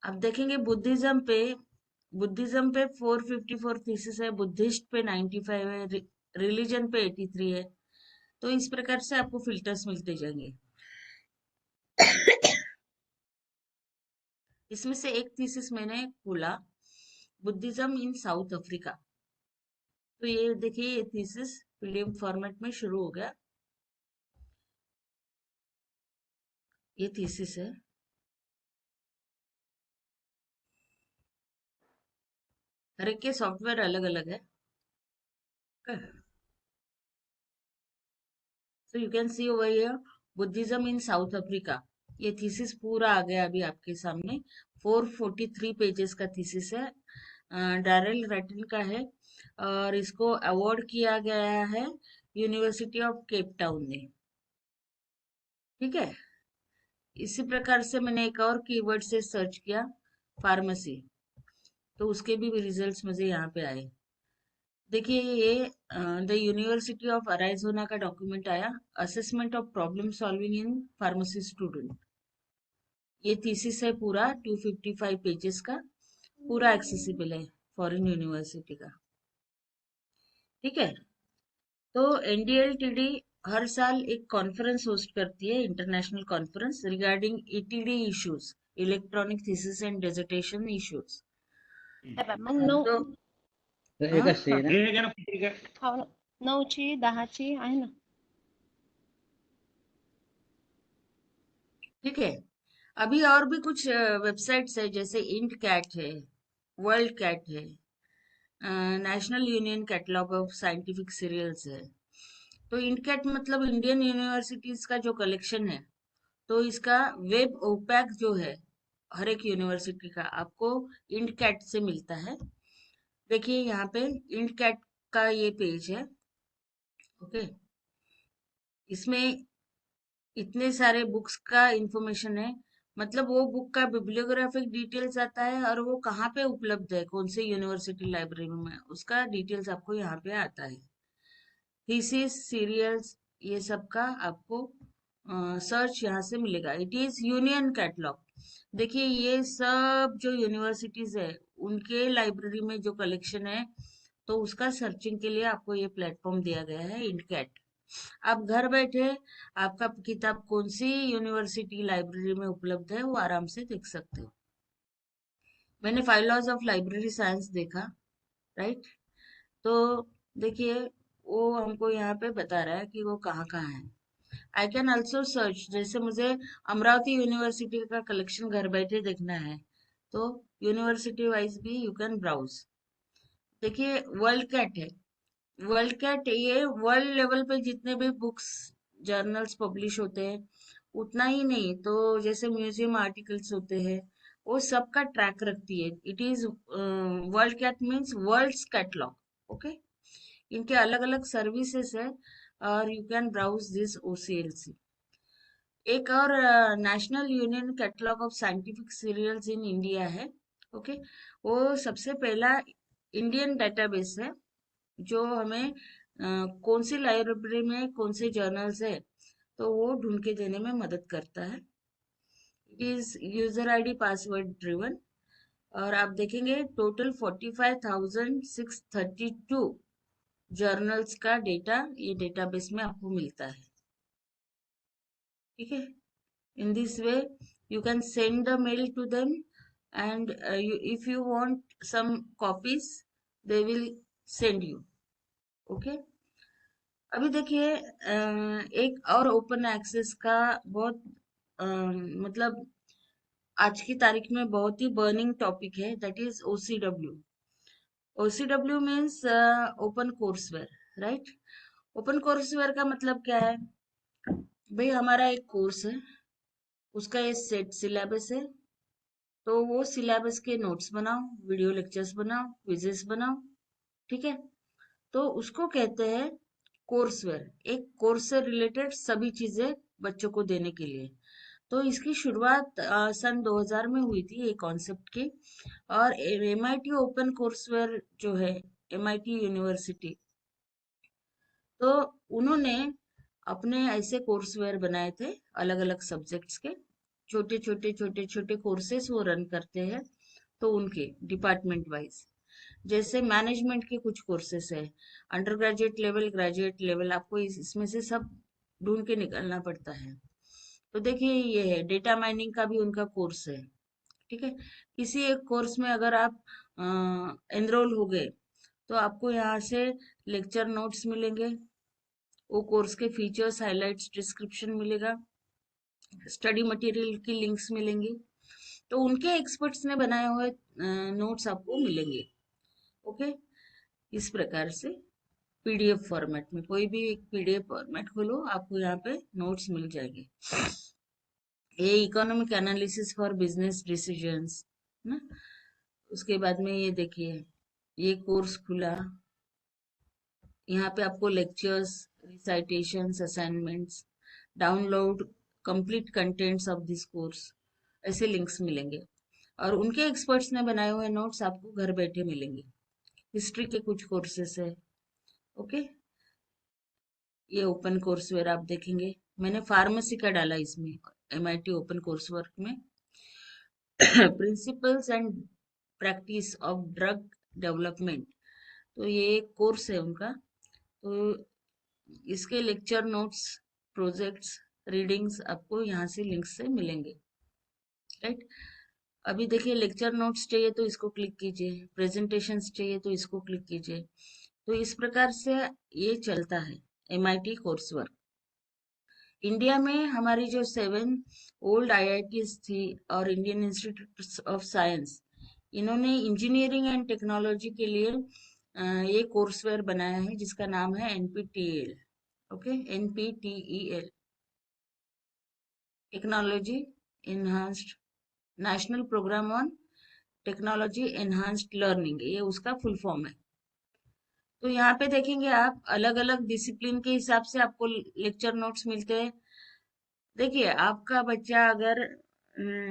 अब देखेंगे बुद्धिज्म पे 454 थीसिस है, बुद्धिस्ट पे 95 है, रिलीजन पे 83 है। तो इस प्रकार से आपको फिल्टर्स मिलते जाएंगे। इसमें से एक थीसिस मैंने खोला, बुद्धिज्म इन साउथ अफ्रीका। तो ये देखिए ये थीसिस पीडीएफ फॉर्मेट में शुरू हो गया, ये थीसिस है। हर एक के सॉफ्टवेयर अलग अलग है। So you can C over here Buddhism in south Africa. ये थीसिस पूरा आ गया अभी आपके सामने, 443 पेजेस का थीसिस है, डैरेल रैटन का है, और इसको अवार्ड किया गया है यूनिवर्सिटी ऑफ केप टाउन ने, ठीक है। इसी प्रकार से मैंने एक और कीवर्ड से सर्च किया, फार्मेसी, तो उसके भी रिजल्ट्स मुझे यहाँ पे आए। देखिए ये द यूनिवर्सिटी ऑफ अराइजोना का डॉक्यूमेंट आया, assessment of problem solving in pharmacy student. ये थीसिस है पूरा 255 पेजेस का, पूरा एक्सेसिबल है फॉरेन यूनिवर्सिटी का, ठीक है। तो एनडीएलटीडी हर साल एक कॉन्फ्रेंस होस्ट करती है, international conference regarding ETD issues, electronic thesis and dissertation issues. मग नऊ तो एकच आहे ना? हे घ्या ना पत्रिका. हो ना. 9ची 10ची आहे ना. ठीक है, अभी और भी कुछ वेबसाइट्स है, जैसे इंट कैट है, वर्ल्ड कैट है, national union catalogue of scientific serials है। तो इंटकैट मतलब इंडियन यूनिवर्सिटीज का जो कलेक्शन है, तो इसका वेब ओपैक जो है हर एक यूनिवर्सिटी का आपको इंटकैट से मिलता है। देखिए यहाँ पे इंटकैट का ये पेज है, ओके। इसमें इतने सारे बुक्स का इंफॉर्मेशन है, मतलब वो बुक का बिब्लियोग्राफिक डिटेल्स आता है, और वो कहाँ पे उपलब्ध है, कौन से यूनिवर्सिटी लाइब्रेरी में, उसका डिटेल्स आपको यहाँ पे आता है। थीसिस, सीरियल्स, ये सब का आपको सर्च यहाँ से मिलेगा। It is union catalogue. देखिए ये सब जो यूनिवर्सिटीज है उनके लाइब्रेरी में जो कलेक्शन है, तो उसका सर्चिंग के लिए आपको ये प्लेटफॉर्म दिया गया है इंटकैट। आप घर बैठे आपका किताब कौन सी यूनिवर्सिटी लाइब्रेरी में उपलब्ध है वो आराम से देख सकते हो। मैंने 5 लॉज ऑफ लाइब्रेरी साइंस देखा, राइट। तो देखिए वो हमको यहाँ पे बता रहा है कि वो कहाँ कहाँ है। आई कैन ऑल्सो सर्च, जैसे मुझे अमरावती यूनिवर्सिटी का कलेक्शन घर बैठे देखना है, तो यूनिवर्सिटी वाइज भी यू कैन ब्राउज। देखिए वर्ल्ड कैट है, वर्ल्ड कैट ये वर्ल्ड लेवल पे जितने भी बुक्स जर्नल्स पब्लिश होते हैं उतना ही नहीं, तो जैसे म्यूजियम आर्टिकल्स होते हैं वो सबका ट्रैक रखती है। It is WorldCat means world's catalogue, okay. इनके अलग अलग सर्विसेज है, और you can browse this OCLC. एक और national union catalogue of scientific serials in India है, ओके। वो सबसे पहला इंडियन डेटाबेस है जो हमें कौन सी लाइब्रेरी में कौन से जर्नल्स है तो वो ढूंढ के देने में मदद करता है। It is user ID password driven, और आप देखेंगे टोटल 45,632 जर्नल्स का डेटा ये डेटाबेस में आपको मिलता है, ठीक है। In this way you can send the mail to them, and if you want some copies they will send you, okay। अभी देखिए एक और ओपन एक्सेस का बहुत मतलब आज की तारीख में बहुत ही बर्निंग टॉपिक है, that is OCW. OCW means open courseware, right. Open courseware का मतलब क्या है भाई, हमारा एक कोर्स है, उसका ये सेट सिलेबस है, तो वो सिलेबस के नोट्स बनाओ, वीडियो लेक्चर्स बनाओ, क्विजेस बनाओ, ठीक है। तो उसको कहते हैं कोर्सवेयर, एक कोर्स से रिलेटेड सभी चीजें बच्चों को देने के लिए। तो इसकी शुरुआत सन 2000 में हुई थी ये कॉन्सेप्ट की। और एमआईटी ओपन कोर्सवेयर जो है, एमआईटी यूनिवर्सिटी, तो उन्होंने अपने ऐसे कोर्सवेयर बनाए थे अलग अलग सब्जेक्ट्स के, छोटे छोटे कोर्सेस वो रन करते हैं। तो उनके डिपार्टमेंट वाइज, जैसे मैनेजमेंट के कुछ कोर्सेस है, under graduate level, graduate level, आपको इसमें से सब ढूंढ के निकालना पड़ता है। तो देखिए ये है, डेटा माइनिंग का भी उनका कोर्स है, ठीक है। किसी एक कोर्स में अगर आप एनरोल हो गए तो आपको यहाँ से लेक्चर नोट्स मिलेंगे, वो कोर्स के फीचर्स, हाइलाइट्स, डिस्क्रिप्शन मिलेगा, स्टडी मटेरियल की लिंक्स मिलेंगी। तो उनके एक्सपर्ट्स ने बनाए हुए नोट्स आपको मिलेंगे, ओके। इस प्रकार से पीडीएफ फॉर्मेट में, कोई भी एक पीडीएफ फॉर्मेट खोलो, आपको यहाँ पे नोट्स मिल जाएंगे। ये economic analysis for business decisions ना। उसके बाद में ये देखिए, ये कोर्स खुला, यहाँ पे आपको lectures, recitations, assignments, download complete contents of this course, ऐसे लिंक्स मिलेंगे। और उनके एक्सपर्ट्स ने बनाए हुए नोट्स आपको घर बैठे मिलेंगे। हिस्ट्री के कुछ कोर्सेस है, ओके। ये ओपन कोर्सवेयर आप देखेंगे, मैंने फार्मेसी का डाला इसमें, एमआईटी ओपन कोर्स वर्क में। Principles and practice of drug development, तो ये एक कोर्स है उनका। तो इसके लेक्चर नोट्स, प्रोजेक्ट्स, रीडिंग्स आपको यहाँ से लिंक से मिलेंगे, राइट। अभी देखिए, लेक्चर नोट्स चाहिए तो इसको क्लिक कीजिए, प्रेजेंटेशंस चाहिए तो इसको क्लिक कीजिए। तो इस प्रकार से ये चलता है एमआईटी कोर्स वर्क। इंडिया में हमारी जो 7 ओल्ड आईआईटीज थी और इंडियन इंस्टीट्यूट ऑफ साइंस, इन्होंने इंजीनियरिंग एंड टेक्नोलॉजी के लिए ये कोर्सवेयर बनाया है जिसका नाम है NPTEL, okay, NPTEL, technology enhanced national programme on technology enhanced learning, ये उसका फुल फॉर्म है। तो यहाँ पे देखेंगे आप, अलग अलग डिसिप्लिन के हिसाब से आपको लेक्चर नोट्स मिलते हैं। देखिए, आपका बच्चा अगर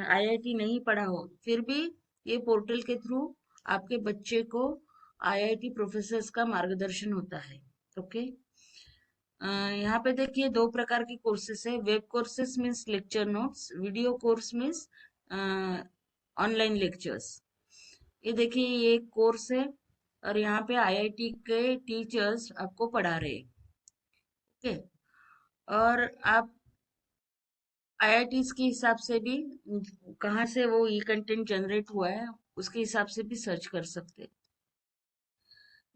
आईआईटी नहीं पढ़ा हो, फिर भी ये पोर्टल के थ्रू आपके बच्चे को आईआईटी प्रोफेसर्स का मार्गदर्शन होता है, ओके। यहाँ पे देखिए 2 प्रकार के कोर्सेस है। Web courses means lecture notes, video course means online lectures. ये देखिए, ये एक कोर्स है और यहाँ पे आईआईटी के टीचर्स आपको पढ़ा रहे हैं, ओके। और आप आईआईटीज के हिसाब से भी, कहाँ से वो ई कंटेंट जनरेट हुआ है उसके हिसाब से भी सर्च कर सकते हैं।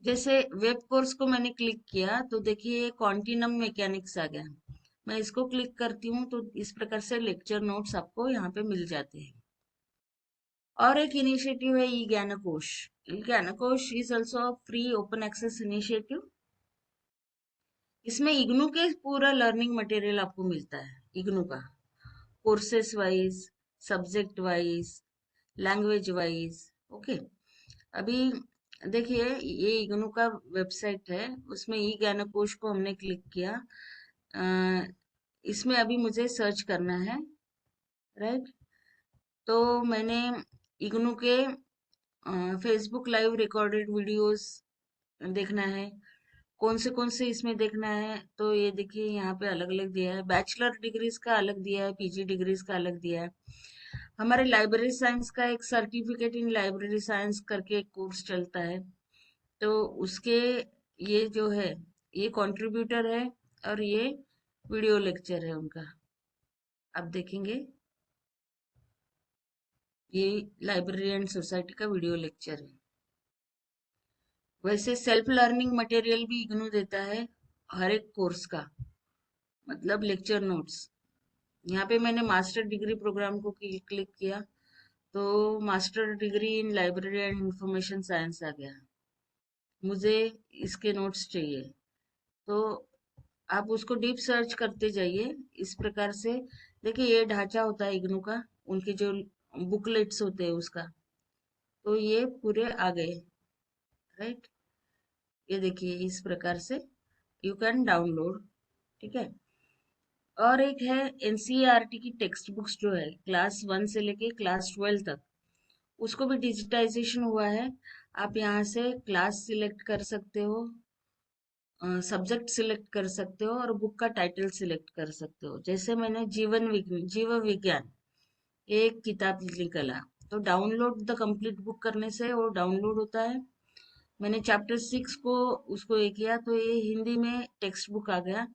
जैसे वेब कोर्स को मैंने क्लिक किया तो देखिए कॉन्टिनम मैकेनिक्स आ गया। मैं इसको क्लिक करती हूँ तो इस प्रकार से लेक्चर नोट्स आपको यहाँ पे मिल जाते हैं। और एक इनिशिएटिव है ई ज्ञानकोश। ई ज्ञानकोश is also free open access initiative. इसमें इग्नू के पूरा लर्निंग मटेरियल आपको मिलता है, इग्नू का, courses wise, subject wise, language wise, okay. अभी देखिए, ये इग्नू का वेबसाइट है, उसमें ई ज्ञानकोश को हमने क्लिक किया। इसमें अभी मुझे सर्च करना है, राइट। तो मैंने इग्नू के फेसबुक लाइव रिकॉर्डेड वीडियोस देखना है। कौन से इसमें देखना है, तो ये देखिए यहाँ पे अलग अलग दिया है। बैचलर डिग्रीज का अलग दिया है, पीजी डिग्रीज का अलग दिया है। हमारे लाइब्रेरी साइंस का एक सर्टिफिकेट इन लाइब्रेरी साइंस करके एक कोर्स चलता है, तो उसके ये जो है, ये कंट्रीब्यूटर है और ये वीडियो लेक्चर है उनका, आप देखेंगे ये लाइब्रेरियन सोसाइटी का वीडियो लेक्चर है। वैसे सेल्फ लर्निंग मटेरियल भी इग्नू देता है हर एक कोर्स का, मतलब लेक्चर नोट्स। यहाँ पे मैंने मास्टर डिग्री प्रोग्राम को क्लिक किया तो master degree in library and information science आ गया। मुझे इसके नोट्स चाहिए तो आप उसको डीप सर्च करते जाइए। इस प्रकार से देखिए, ये ढांचा होता है इग्नू का, उनके जो बुकलेट्स होते हैं उसका, तो ये पूरे आ गए, राइट। ये देखिए इस प्रकार से यू कैन डाउनलोड, ठीक है। और एक है एनसीईआरटी की टेक्स्ट बुक्स जो है क्लास 1 से लेके क्लास 12 तक, उसको भी डिजिटाइजेशन हुआ है। आप यहाँ से क्लास सिलेक्ट कर सकते हो, सब्जेक्ट सिलेक्ट कर सकते हो और बुक का टाइटल सिलेक्ट कर सकते हो। जैसे मैंने जीव विज्ञान एक किताब निकला, तो डाउनलोड द कंप्लीट बुक करने से वो डाउनलोड होता है। मैंने चैप्टर 6 को उसको ये किया तो ये हिंदी में टेक्स्ट बुक आ गया,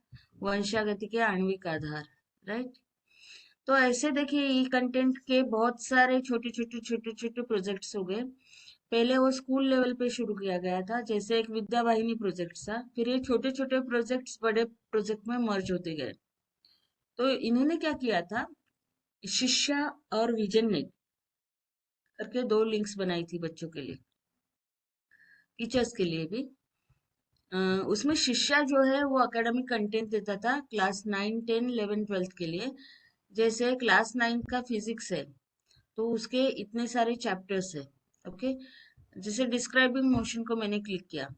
वंशागति के आणविक आधार, राइट। तो ऐसे देखिए ई कंटेंट के बहुत सारे छोटे छोटे छोटे छोटे प्रोजेक्ट्स हो गए। पहले वो स्कूल लेवल पे शुरू किया गया था, जैसे एक विद्या वाहिनी प्रोजेक्ट था, फिर ये छोटे छोटे प्रोजेक्ट्स बड़े प्रोजेक्ट में मर्ज होते गए। तो इन्होंने क्या किया था, शिक्षा और विजन नेट करके 2 लिंक्स बनाई थी बच्चों के लिए, टीचर्स के लिए भी। उसमें शिक्षा जो है वो एकेडमिक कंटेंट देता था क्लास 9, 10, 11, 12 के लिए। जैसे क्लास 9 का फिजिक्स है तो उसके इतने सारे चैप्टर्स है, ओके। जैसे डिस्क्राइबिंग मोशन को मैंने क्लिक किया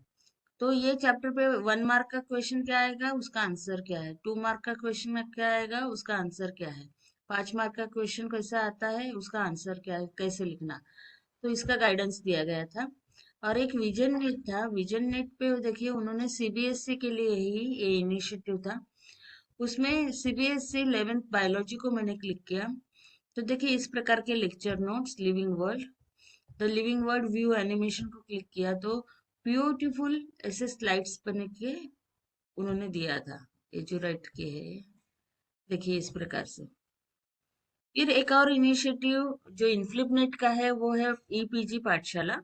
तो ये चैप्टर पे 1 मार्क का क्वेश्चन क्या आएगा, उसका आंसर क्या है, 2 मार्क का क्वेश्चन में क्या आएगा, उसका आंसर क्या है, 5 मार्क का क्वेश्चन कैसा आता है, उसका आंसर क्या है, कैसे लिखना। तो इसका गाइडेंस दिया गया था। और एक विजन नेट था, विजन नेट पे देखिए उन्होंने सीबीएसई के लिए ही ये इनिशिएटिव था। उसमें सीबीएसई 11th बायोलॉजी को मैंने क्लिक किया तो देखिए इस प्रकार के lecture notes, living world, the living world view animation को क्लिक किया तो ब्यूटीफुल ऐसे स्लाइड्स बने के उन्होंने दिया था। ये जो राइट के है देखिए इस प्रकार से। फिर एक और इनिशिएटिव जो इनफ्लिप नेट का है वो है ईपीजी पाठशाला।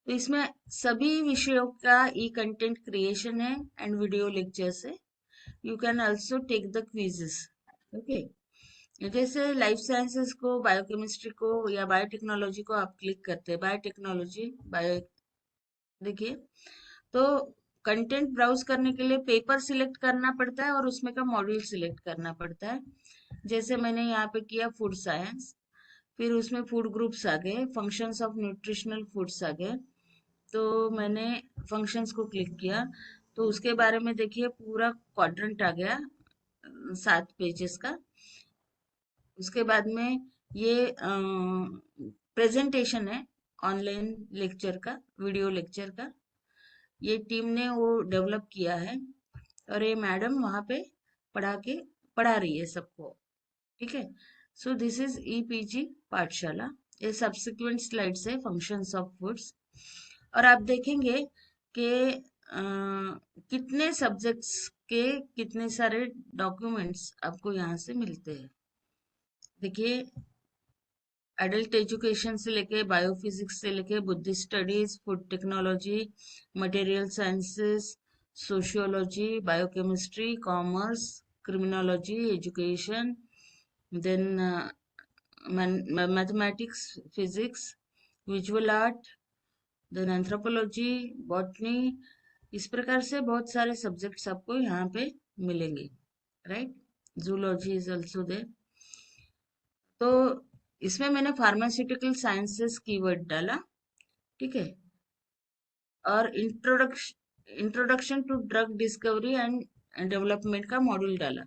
तो इसमें सभी विषयों का ई कंटेंट क्रिएशन है एंड वीडियो लेक्चर्स है। You can also take the quizzes, okay. जैसे लाइफ साइंसेस को, बायोकेमिस्ट्री को या बायोटेक्नोलॉजी को आप क्लिक करते हैं, बायोटेक्नोलॉजी बायो, देखिए तो कंटेंट ब्राउज करने के लिए पेपर सिलेक्ट करना पड़ता है और उसमें का मॉड्यूल सिलेक्ट करना पड़ता है। जैसे मैंने यहाँ पे किया फूड साइंस, फिर उसमें फूड ग्रुप्स आ गए, फंक्शंस ऑफ न्यूट्रिशनल फूड्स आ गए, तो मैंने फंक्शंस को क्लिक किया तो उसके बारे में देखिए पूरा क्वाड्रेंट आ गया 7 पेजेस का। उसके बाद में ये प्रेजेंटेशन है ऑनलाइन लेक्चर का, वीडियो लेक्चर का, ये टीम ने वो डेवलप किया है और ये मैडम वहां पे पढ़ा रही है सबको, ठीक है। सो दिस इज ईपीजी पाठशाला। ये सब्सिक्वेंट स्लाइड्स है फंक्शंस ऑफ फूड्स। और आप देखेंगे कि कितने सब्जेक्ट्स के कितने सारे डॉक्यूमेंट्स आपको यहाँ से मिलते हैं। देखिए एडल्ट एजुकेशन से लेके बायोफिजिक्स से लेके Buddhist studies, food technology, material sciences, sociology, biochemistry, commerce, criminology, education, then mathematics, physics, visual art, then anthropology, botany, इस प्रकार से बहुत सारे सब्जेक्ट्स आपको यहाँ पे मिलेंगे, right. Zoology is also there. तो इसमें मैंने फार्मास्यूटिकल साइंसेस कीवर्ड डाला, ठीक है, और introduction to drug discovery and development का मॉड्यूल डाला।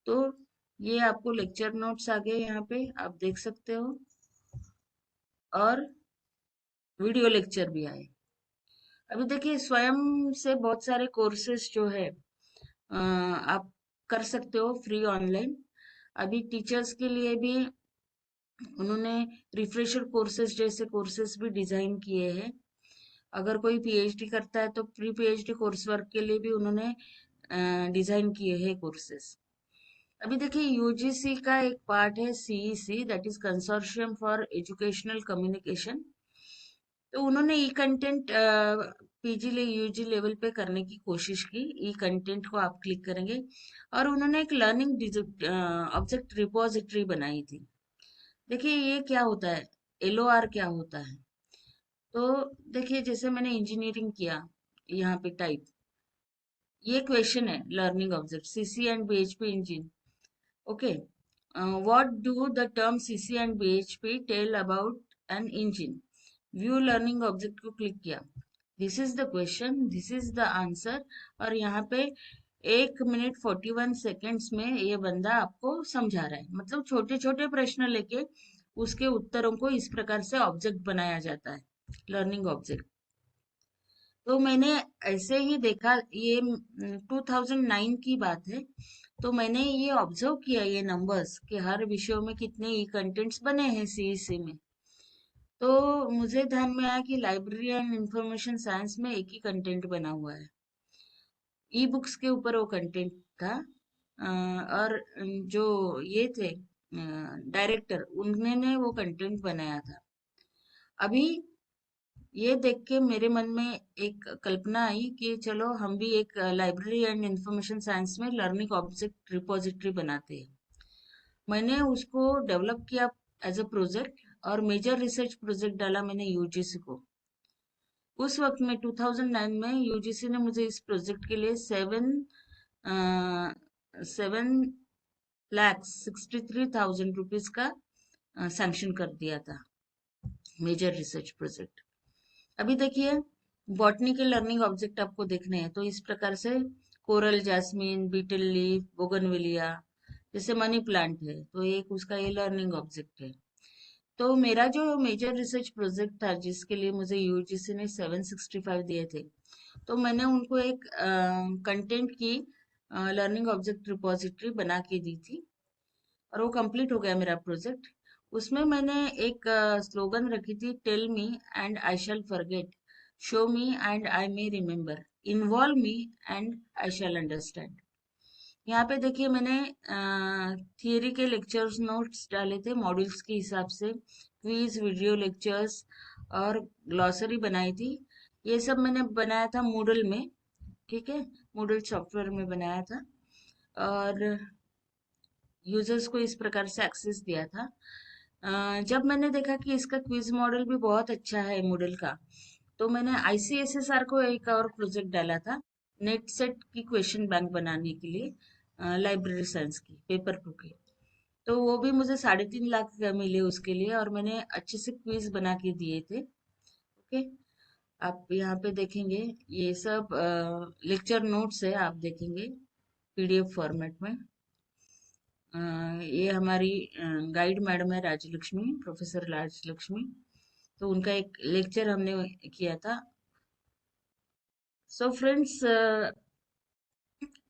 तो ये आपको लेक्चर नोट्स आ गए, यहाँ पे आप देख सकते हो, और वीडियो लेक्चर भी आए। अभी देखिए स्वयं से बहुत सारे कोर्सेज जो है आप कर सकते हो फ्री ऑनलाइन। अभी टीचर्स के लिए भी उन्होंने रिफ्रेशर कोर्सेज जैसे कोर्सेज भी डिजाइन किए हैं। अगर कोई पीएचडी करता है तो प्री पीएचडी कोर्स वर्क के लिए भी उन्होंने डिजाइन किए हैं कोर्सेज। अभी देखिए यूजीसी का एक पार्ट है CEC, that is consortium for educational communication. तो उन्होंने ई कंटेंट पीजी ले यूजी लेवल पे करने की कोशिश की। ई कंटेंट को आप क्लिक करेंगे और उन्होंने एक लर्निंग ऑब्जेक्ट रिपोजिटरी बनाई थी। देखिए ये क्या होता है, एलओआर क्या होता है। तो देखिए जैसे मैंने इंजीनियरिंग किया, यहाँ पे टाइप, ये क्वेश्चन है learning object CC and BHP engine, okay. what do the term CC and BHP tell about an engine? View learning object को क्लिक किया. This is the question, this is the answer. और यहाँ पे 1 minute 41 seconds में ये बंदा आपको समझा रहा है. मतलब छोटे छोटे प्रश्न लेके उसके उत्तरों को इस प्रकार से ऑब्जेक्ट बनाया जाता है, लर्निंग ऑब्जेक्ट. तो मैंने ऐसे ही देखा, ये 2009 की बात है. तो मैंने ये ऑब्जर्व किया, ये नंबर्स कि हर विषयों में कितने ई कंटेंट्स बने हैं सीईसी में. तो मुझे ध्यान में आया कि लाइब्रेरी एंड इंफॉर्मेशन साइंस में एक ही कंटेंट बना हुआ है. ई बुक्स के ऊपर वो कंटेंट था. और जो ये थे डायरेक्टर, उन्होंने वो कंटेंट बनाया था. अभी ये देख के मेरे मन में एक कल्पना आई कि चलो हम भी एक लाइब्रेरी एंड इंफॉर्मेशन साइंस में लर्निंग ऑब्जेक्ट रिपोजिटरी बनाते हैं. मैंने उसको डेवलप किया एज अ प्रोजेक्ट और मेजर रिसर्च प्रोजेक्ट डाला मैंने यूजीसी को. उस वक्त में 2009 में यूजीसी ने मुझे इस प्रोजेक्ट के लिए 7,63,000 रुपीज का सैंक्शन कर दिया था, मेजर रिसर्च प्रोजेक्ट. अभी देखिए, बॉटनी के लर्निंग ऑब्जेक्ट आपको देखने हैं तो इस प्रकार से coral jasmine, betel leaf, bougainvillea, जैसे मनी प्लांट है तो एक उसका ये लर्निंग ऑब्जेक्ट है. तो मेरा जो मेजर रिसर्च प्रोजेक्ट था जिसके लिए मुझे यूजीसी ने 765 दिए थे, तो मैंने उनको एक कंटेंट की लर्निंग ऑब्जेक्ट रिपोजिटरी बना के दी थी और वो कंप्लीट हो गया मेरा प्रोजेक्ट. उसमें मैंने एक स्लोगन रखी थी, tell me and I shall forget, show me and I may remember, involve me and I shall understand. यहाँ पे देखिए मैंने थियरी के लेक्चर्स नोट्स डाले थे मॉड्यूल्स के हिसाब से, क्विज, वीडियो लेक्चर्स और ग्लॉसरी बनाई थी. ये सब मैंने बनाया था मूडल में. ठीक है, मूडल सॉफ्टवेयर में बनाया था और यूजर्स को इस प्रकार से एक्सेस दिया था. जब मैंने देखा कि इसका क्विज मॉडल भी बहुत अच्छा है मूडल का, तो मैंने आईसीएसएसआर को एक और प्रोजेक्ट डाला था नेट सेट की क्वेश्चन बैंक बनाने के लिए, लाइब्रेरी साइंस की पेपर 2 के. तो वो भी मुझे 3.5 लाख मिले उसके लिए और मैंने अच्छे से क्विज बना के दिए थे. ओके, आप यहाँ पे देखेंगे ये सब लेक्चर नोट्स है, आप देखेंगे पीडीएफ फॉर्मेट में. ये हमारी गाइड मैडम है राजलक्ष्मी, प्रोफेसर राजलक्ष्मी. तो उनका एक लेक्चर हमने किया था. So friends,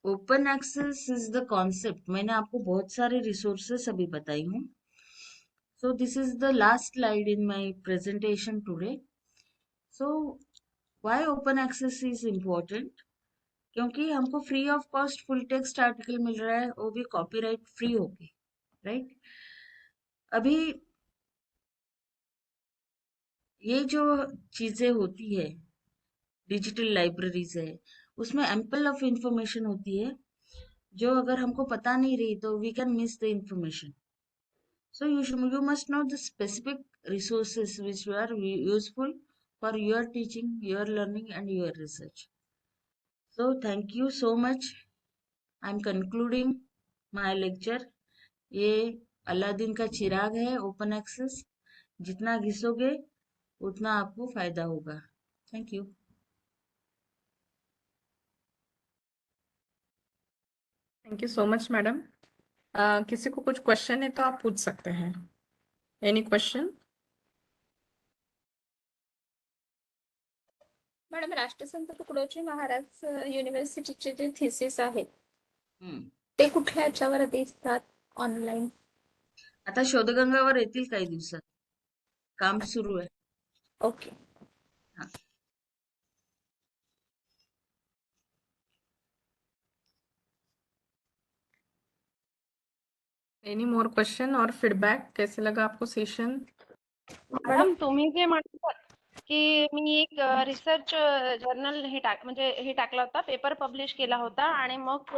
open access is the concept. मैंने आपको बहुत सारे रिसोर्सेस अभी बताई हूँ. So this is the last slide in my presentation today. So why open access is important? क्योंकि हमको free of cost full text article मिल रहा है, वो भी कॉपीराइट फ्री होके, राइट? अभी ये जो चीजें होती है, डिजिटल लाइब्रेरीज है, उसमें एम्पल ऑफ इंफॉर्मेशन होती है जो अगर हमको पता नहीं रही तो we can miss the information. So you must know the specific resources which are useful for your teaching, your learning and your research. So thank you so much. I'm concluding my lecture. ये Aladdin का चिराग है open access. जितना घिसोगे उतना आपको फायदा होगा. Thank you. Thank you so much madam. किसी को कुछ क्वेश्चन है तो आप पूछ सकते हैं. Any question? मॅडम, राष्ट्रसंत तुकडोजी महाराज युनिव्हर्सिटीचे जे थिसिस आहेत हम्म. ते कुठल्या याच्यावर दिसतात ऑनलाईन? आता शोधगंगावर येतील काही दिवसात. काम सुरू आहे. ओके. हा. एनी मोर क्वेश्चन और फीडबॅक? कैसे लगा आपको सेशन? मॅडम, तुम्ही जे म्हणतात की मी एक रिसर्च जर्नल हे टाकला होता, पेपर पब्लिश केला होता आणि मग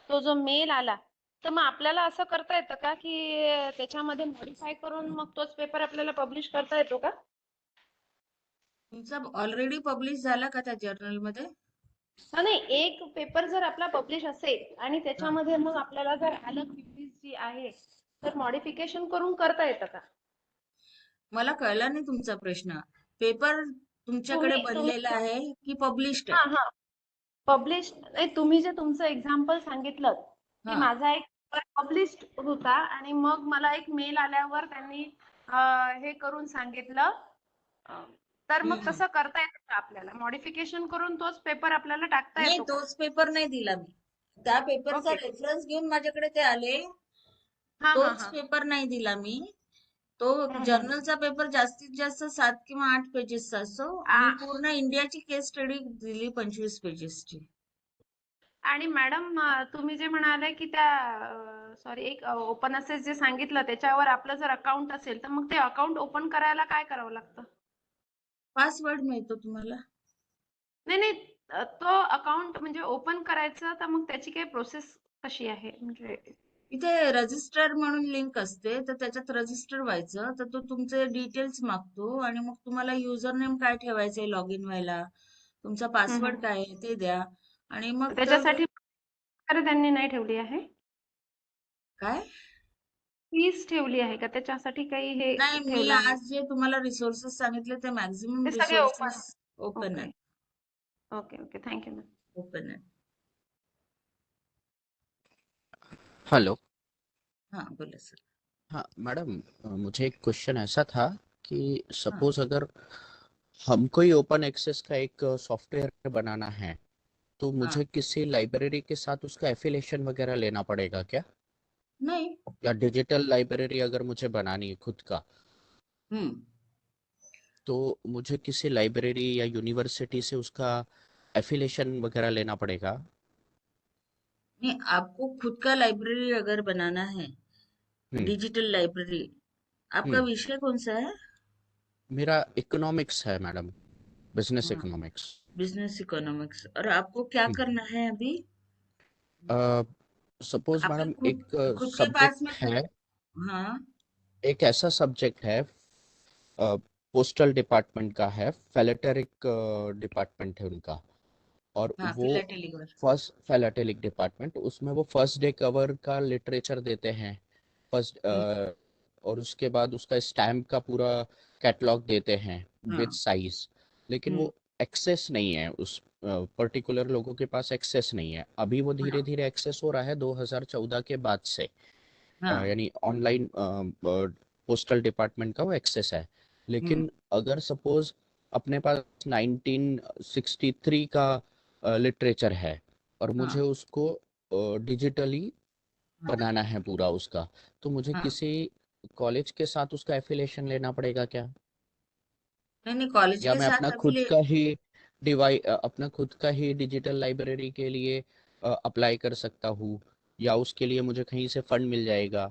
तो जो मेल आला, तर मग आपल्याला असं करता येतं का की त्याच्यामध्ये मॉडिफाय करून मग तोच पेपर आपल्याला पब्लिश करता येतो का? तुमचा ऑलरेडी पब्लिश झाला का त्या जर्नल मध्ये? नाही, एक पेपर जर आपला पब्लिश असेल आणि त्याच्यामध्ये मग आपल्याला जर आलं क्विज जी आहे तर मॉडिफिकेशन करून करता येतं का? मला कळला नाही तुमचा प्रश्न. पेपर तुमच्याकडे तुम्ही तुम्ही बनलेला आहे की पब्लिश्ड हा आहे? हा पब्लिश नाही, तुम्ही जे तुमचं एक्झाम्पल सांगितलं की हा. माझा एक पब्लिश होता आणि मग मला एक मेल आल्यावर त्यांनी हे करून सांगितलं, अं, तर मग हम्म. तसं करता येतं का आपल्याला? मॉडिफिकेशन करून तोच पेपर आपल्याला टाकता नाही, येतो का? तोच पेपर नाही दिला मी. त्या पेपरचा ओके. रेफरन्स घेऊन माझ्याकडे ते आले. हा हा तोच हा. पेपर नाही दिला मी. तो हम्म. जर्नलचा पेपर जास्तीत जास्त 7 किंवा 8 पेजेसचा असतो. मी पूर्ण इंडियाची केस स्टडी दिली 25 पेजेसची. आणि मॅडम तुम्ही जे म्हणाले की त्या सॉरी एक ओपन असेस जे सांगितलं त्याच्यावर आपलं जर अकाउंट असेल तर मग ते अकाउंट ओपन करायला काय करावं लागतं? पासवर्ड मिळतो तुम्हाला. नाही नाही, तो अकाउंट म्हणजे ओपन करायचं तर मग त्याची काही प्रोसेस कशी आहे म्हणजे? इथे रजिस्टर म्हणून लिंक असते, तर त्याच्यात रजिस्टर व्हायचं. तर तो तुमचे डिटेल्स मागतो आणि मग तुम्हाला युजर नेम काय ठेवायचंय लॉग इन व्हायला, तुमचा पासवर्ड काय आहे ते द्या आणि मग त्याच्यासाठी त्यांनी नाही ठेवली आहे, काय. फीस ठेवली आहे का त्याच्यासाठी? काही हे नाही, मी ठेवलं आहे? आज जे तुम्हाला रिसोर्सेस सांगितले ते मॅक्झिमम ते सगळे ओपन. रिसोर्सेस ओपन ओके आहेत. Okay okay, thank you ma'am. Open आहेत. हेलो। हाँ, बोला सर. हाँ मैडम, मुझे एक क्वेश्चन ऐसा था कि हाँ. सपोज अगर हमको ही ओपन एक्सेस का एक सॉफ्टवेयर बनाना है तो हाँ. मुझे किसी लाइब्रेरी के साथ उसका एफिलिएशन वगैरह लेना पड़ेगा क्या? नहीं. या डिजिटल लाइब्रेरी अगर मुझे बनानी है खुद का हम्म. तो मुझे किसी लाइब्रेरी या यूनिवर्सिटी से उसका एफिलिएशन वगैरह लेना पड़ेगा? नहीं, आपको खुद का लाइब्रेरी अगर बनाना है, हम्म डिजिटल लाइब्रेरी, आपका हम्म विषय कौन सा है? मेरा इकोनॉमिक्स है मैडम, बिजनेस हाँ, इकोनॉमिक्स। Business economics. और आपको क्या करना है अभी? सपोज आपके मैडम खुद एक खुद के पास में सब्जेक्ट है, हाँ. एक ऐसा सब्जेक्ट है, पोस्टल डिपार्टमेंट का है, फेलेटेरिक डिपार्टमेंट है उनका, और हाँ, वो फिलाटेलिक. फर्स्ट फेलेटेलिक डिपार्टमेंट, उसमें वो फर्स्ट डे कवर का लिटरेचर देते हैं फर्स्ट, हम्म. और उसके बाद उसका स्टैम्प का पूरा कैटलॉग देते हैं विद हाँ. साइज, लेकिन हम्म. वो एक्सेस नहीं है, उस पर्टिकुलर लोगों के पास एक्सेस नहीं है। अभी वो धीरे हाँ. धीरे एक्सेस हो रहा है 2014 के बाद से, हाँ. यानी ऑनलाइन पोस्टल डिपार्टमेंट का वो एक्सेस है। हम्म. लेकिन अगर सपोज अपने पास 1963 का लिटरेचर है और मुझे हाँ. उसको डिजिटली हाँ. बनाना है पूरा उसका, तो मुझे हाँ. किसी कॉलेज के साथ उसका एफिलिएशन लेना पड़ेगा क्या? नहीं नहीं, कॉलेज या के मैं अपना साथ खुद अभी. का ही अपना खुद का ही डिजिटल लाइब्रेरी के लिए अप्लाई कर सकता हूँ, या उसके लिए मुझे कहीं से फंड मिल जाएगा?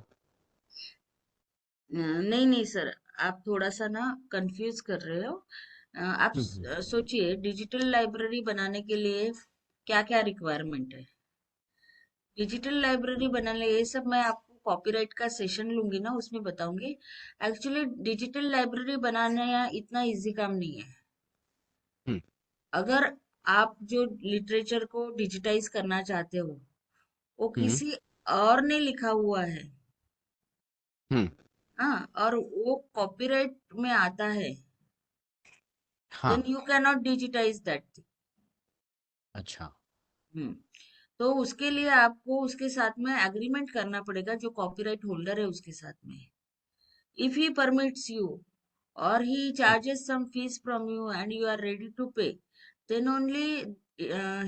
नहीं नहीं सर, आप थोड़ा सा ना कंफ्यूज कर रहे हो. आप हम्म सोचिए डिजिटल लाइब्रेरी बनाने के लिए क्या क्या रिक्वायरमेंट है. डिजिटल लाइब्रेरी बनाने, ये सब मैं आपको कॉपीराइट का सेशन लूंगी ना, उसमें बताऊंगी. एक्चुअली डिजिटल लाइब्रेरी बनाना इतना इजी काम नहीं है. हम्म अगर आप जो लिटरेचर को डिजिटाइज करना चाहते हो, वो हम्म किसी और ने लिखा हुआ है. हम्म हाँ, और वो कॉपीराइट में आता है, हाँ। Then you can not digitize that. अच्छा। हम्म. तो उसके लिए आपको उसके साथ में एग्रीमेंट करना पड़ेगा, जो कॉपीराइट होल्डर है उसके साथ में. If he permits you or he charges some fees from you and you are ready to pay, then only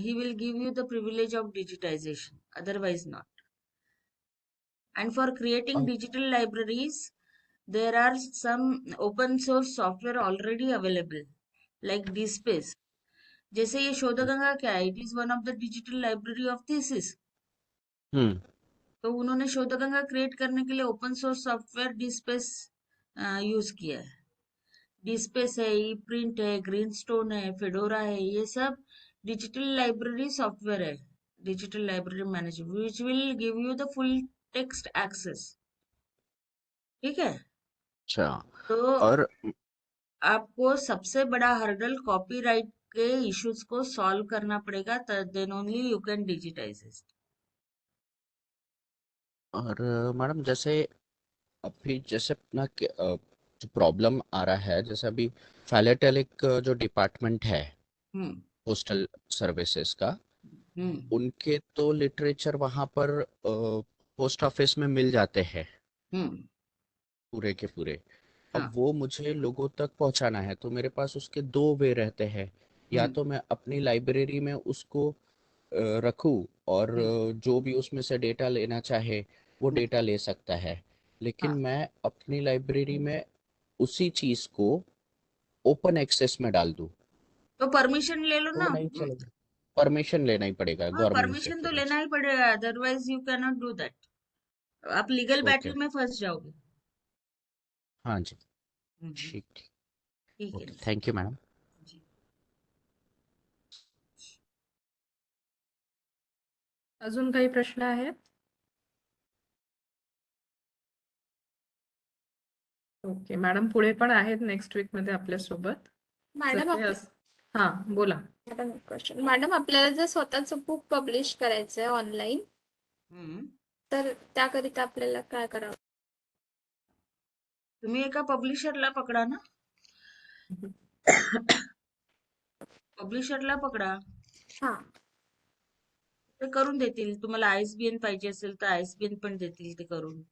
he will give you the privilege of digitization, otherwise not. And for creating a- digital libraries, there are some open source software already available, like DSpace. जैसे ये शोधगंगा क्या है, it is one of the digital library of thesis. Hmm तो उन्होंने Shodhganga create करने के लिए open source software DSpace use किया है. डीस्पेस है, ई प्रिंट है, ग्रीनस्टोन है, फेडोरा है, ये सब डिजिटल लाइब्रेरी सॉफ्टवेयर है. Digital library manager which will give you the full text access. ठीक है. अच्छा। तो और आपको सबसे बड़ा हर्डल कॉपीराइट के इश्यूज को सॉल्व करना पड़ेगा, then only you can digitize it. Madam जैसे अभी जैसे अपना जो प्रॉब्लम आ रहा है, जैसे अभी फिलेटेलिक जो डिपार्टमेंट है हम्म पोस्टल सर्विसेज का, हम्म उनके तो लिटरेचर वहां पर पोस्ट ऑफिस में मिल जाते हैं हम्म पूरे के पूरे। अब हाँ वो मुझे लोगों तक पहुंचाना है, तो मेरे पास उसके दो वे रहते हैं। या हम्म तो मैं अपनी लाइब्रेरी में उसको रखूं और हम्म जो भी उसमें से डेटा लेना चाहे वो हम्म, डेटा ले सकता है। लेकिन हाँ मैं अपनी लाइब्रेरी में उसी चीज को ओपन एक्सेस में डाल दूं तो परमिशन ले लो तो ना। वो नहीं चलेगा। परमिशन लेना ही पड़ेगा हाँ, गवर्नमेंट से परमिशन तो फिर लेना उसको। ही पड़ेगा, otherwise you can not do that. आप लीगल ओके। बैटल में फंस जाओगे। हाँ जी। हम्म, ठीक ठीक। ठीक है ओके, थैंक यू मैडम। जी। अजून काही प्रश्न आहेत? ओके मॅडम, पुढे पण आहेत नेक्स्ट वीक मध्ये आपल्यासोबत. मॅडम जर ते हा बोला. मॅडम क्वेश्चन, मॅडम आपल्याला जर स्वतःचं बुक पब्लिश करायचं आहे ऑनलाईन, हम्म तर त्याकरिता आपल्याला काय करावं? तुम्ही एका पब्लिशरला पकडा ना, पब्लिशरला पकडा, हा, ते करून देतील. तुम्हाला आयएसबीएन पाहिजे असेल तर आयएसबीएन पण देतील ते करून.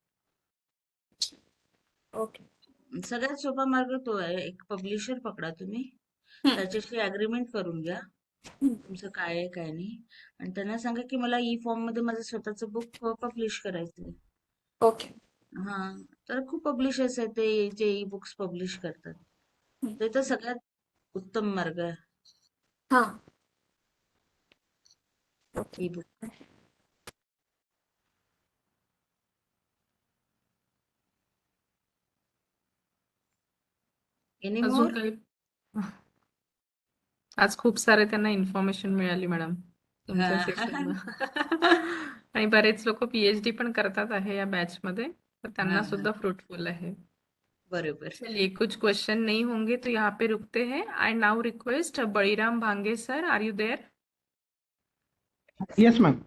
ओके. सगळ्यात सोपा मार्ग तो आहे, एक पब्लिशर पकडा तुम्ही, त्याच्याशी अग्रीमेंट करून घ्या तुमचं काय आहे काय नाही, आणि त्यांना सांगा की मला ई फॉर्म मध्ये माझं स्वतःचं बुक पब्लिश करायचंय. ओके. हा, तर खूप पब्लिशर्स आहेत ते जे ई बुक्स पब्लिश करतात. ते तर सगळ्यात उत्तम मार्ग आहे हा, ई बुक. एनी अजून मोर? काही? आज खूप सारे त्यांना इन्फॉर्मेशन मिळाली मॅडम तुमच्या सेशन आणि बरेच लोक पीएचडी पण करतात आहे या बॅच मध्ये, तर त्यांना सुद्धा फ्रूटफुल आहे. बरोबर. चलिए, कुछ क्वेश्चन नहीं होंगे तो यहाँ पे रुकते हैं. I now request Baliram Bhange sir, are you there? Yes, ma'am.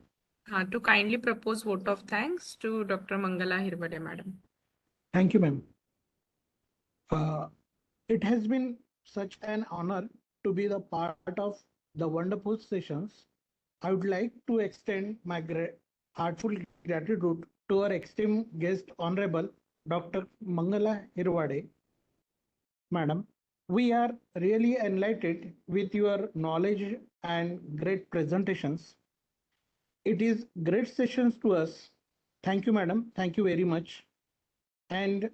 हाँ, to kindly propose vote of thanks to doctor Mangala Hirwade madam. Thank you, ma'am. It has been such an honor to be the part of the wonderful sessions. I would like to extend my heartful gratitude to our esteemed guest, Honorable Dr. Mangala Hirwade. Madam, we are really enlightened with your knowledge and great presentations. It is great sessions to us. Thank you, madam. Thank you very much. And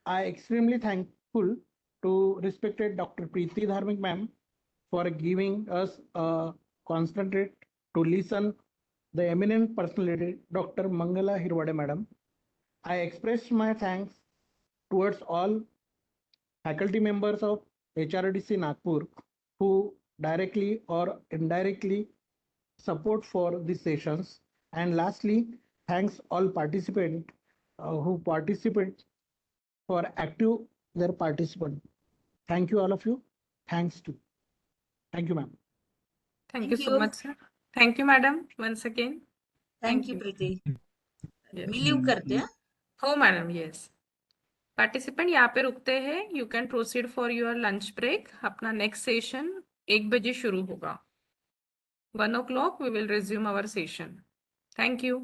I extremely thankful to respected Dr. Preeti Dharmik ma'am for giving us a concentrate to listen the eminent personality Dr. Mangala Hirwade madam. I express my thanks towards all faculty members of HRDC Nagpur who directly or indirectly support for these sessions. And lastly, thanks all participants who participate for active their participant. Thank you all of you. Thanks to. Thank you, ma'am. Thank you Thank so you. Much sir. Thank you madam once again. Thank you you. Preeti. Yes. मी leave करते हा. हो madam, yes. Participant यहाँ पे रुकते हैं. You can proceed for your lunch break. अपना next session 1 बजे शुरू होगा. 1 o'clock we will resume our session. Thank you.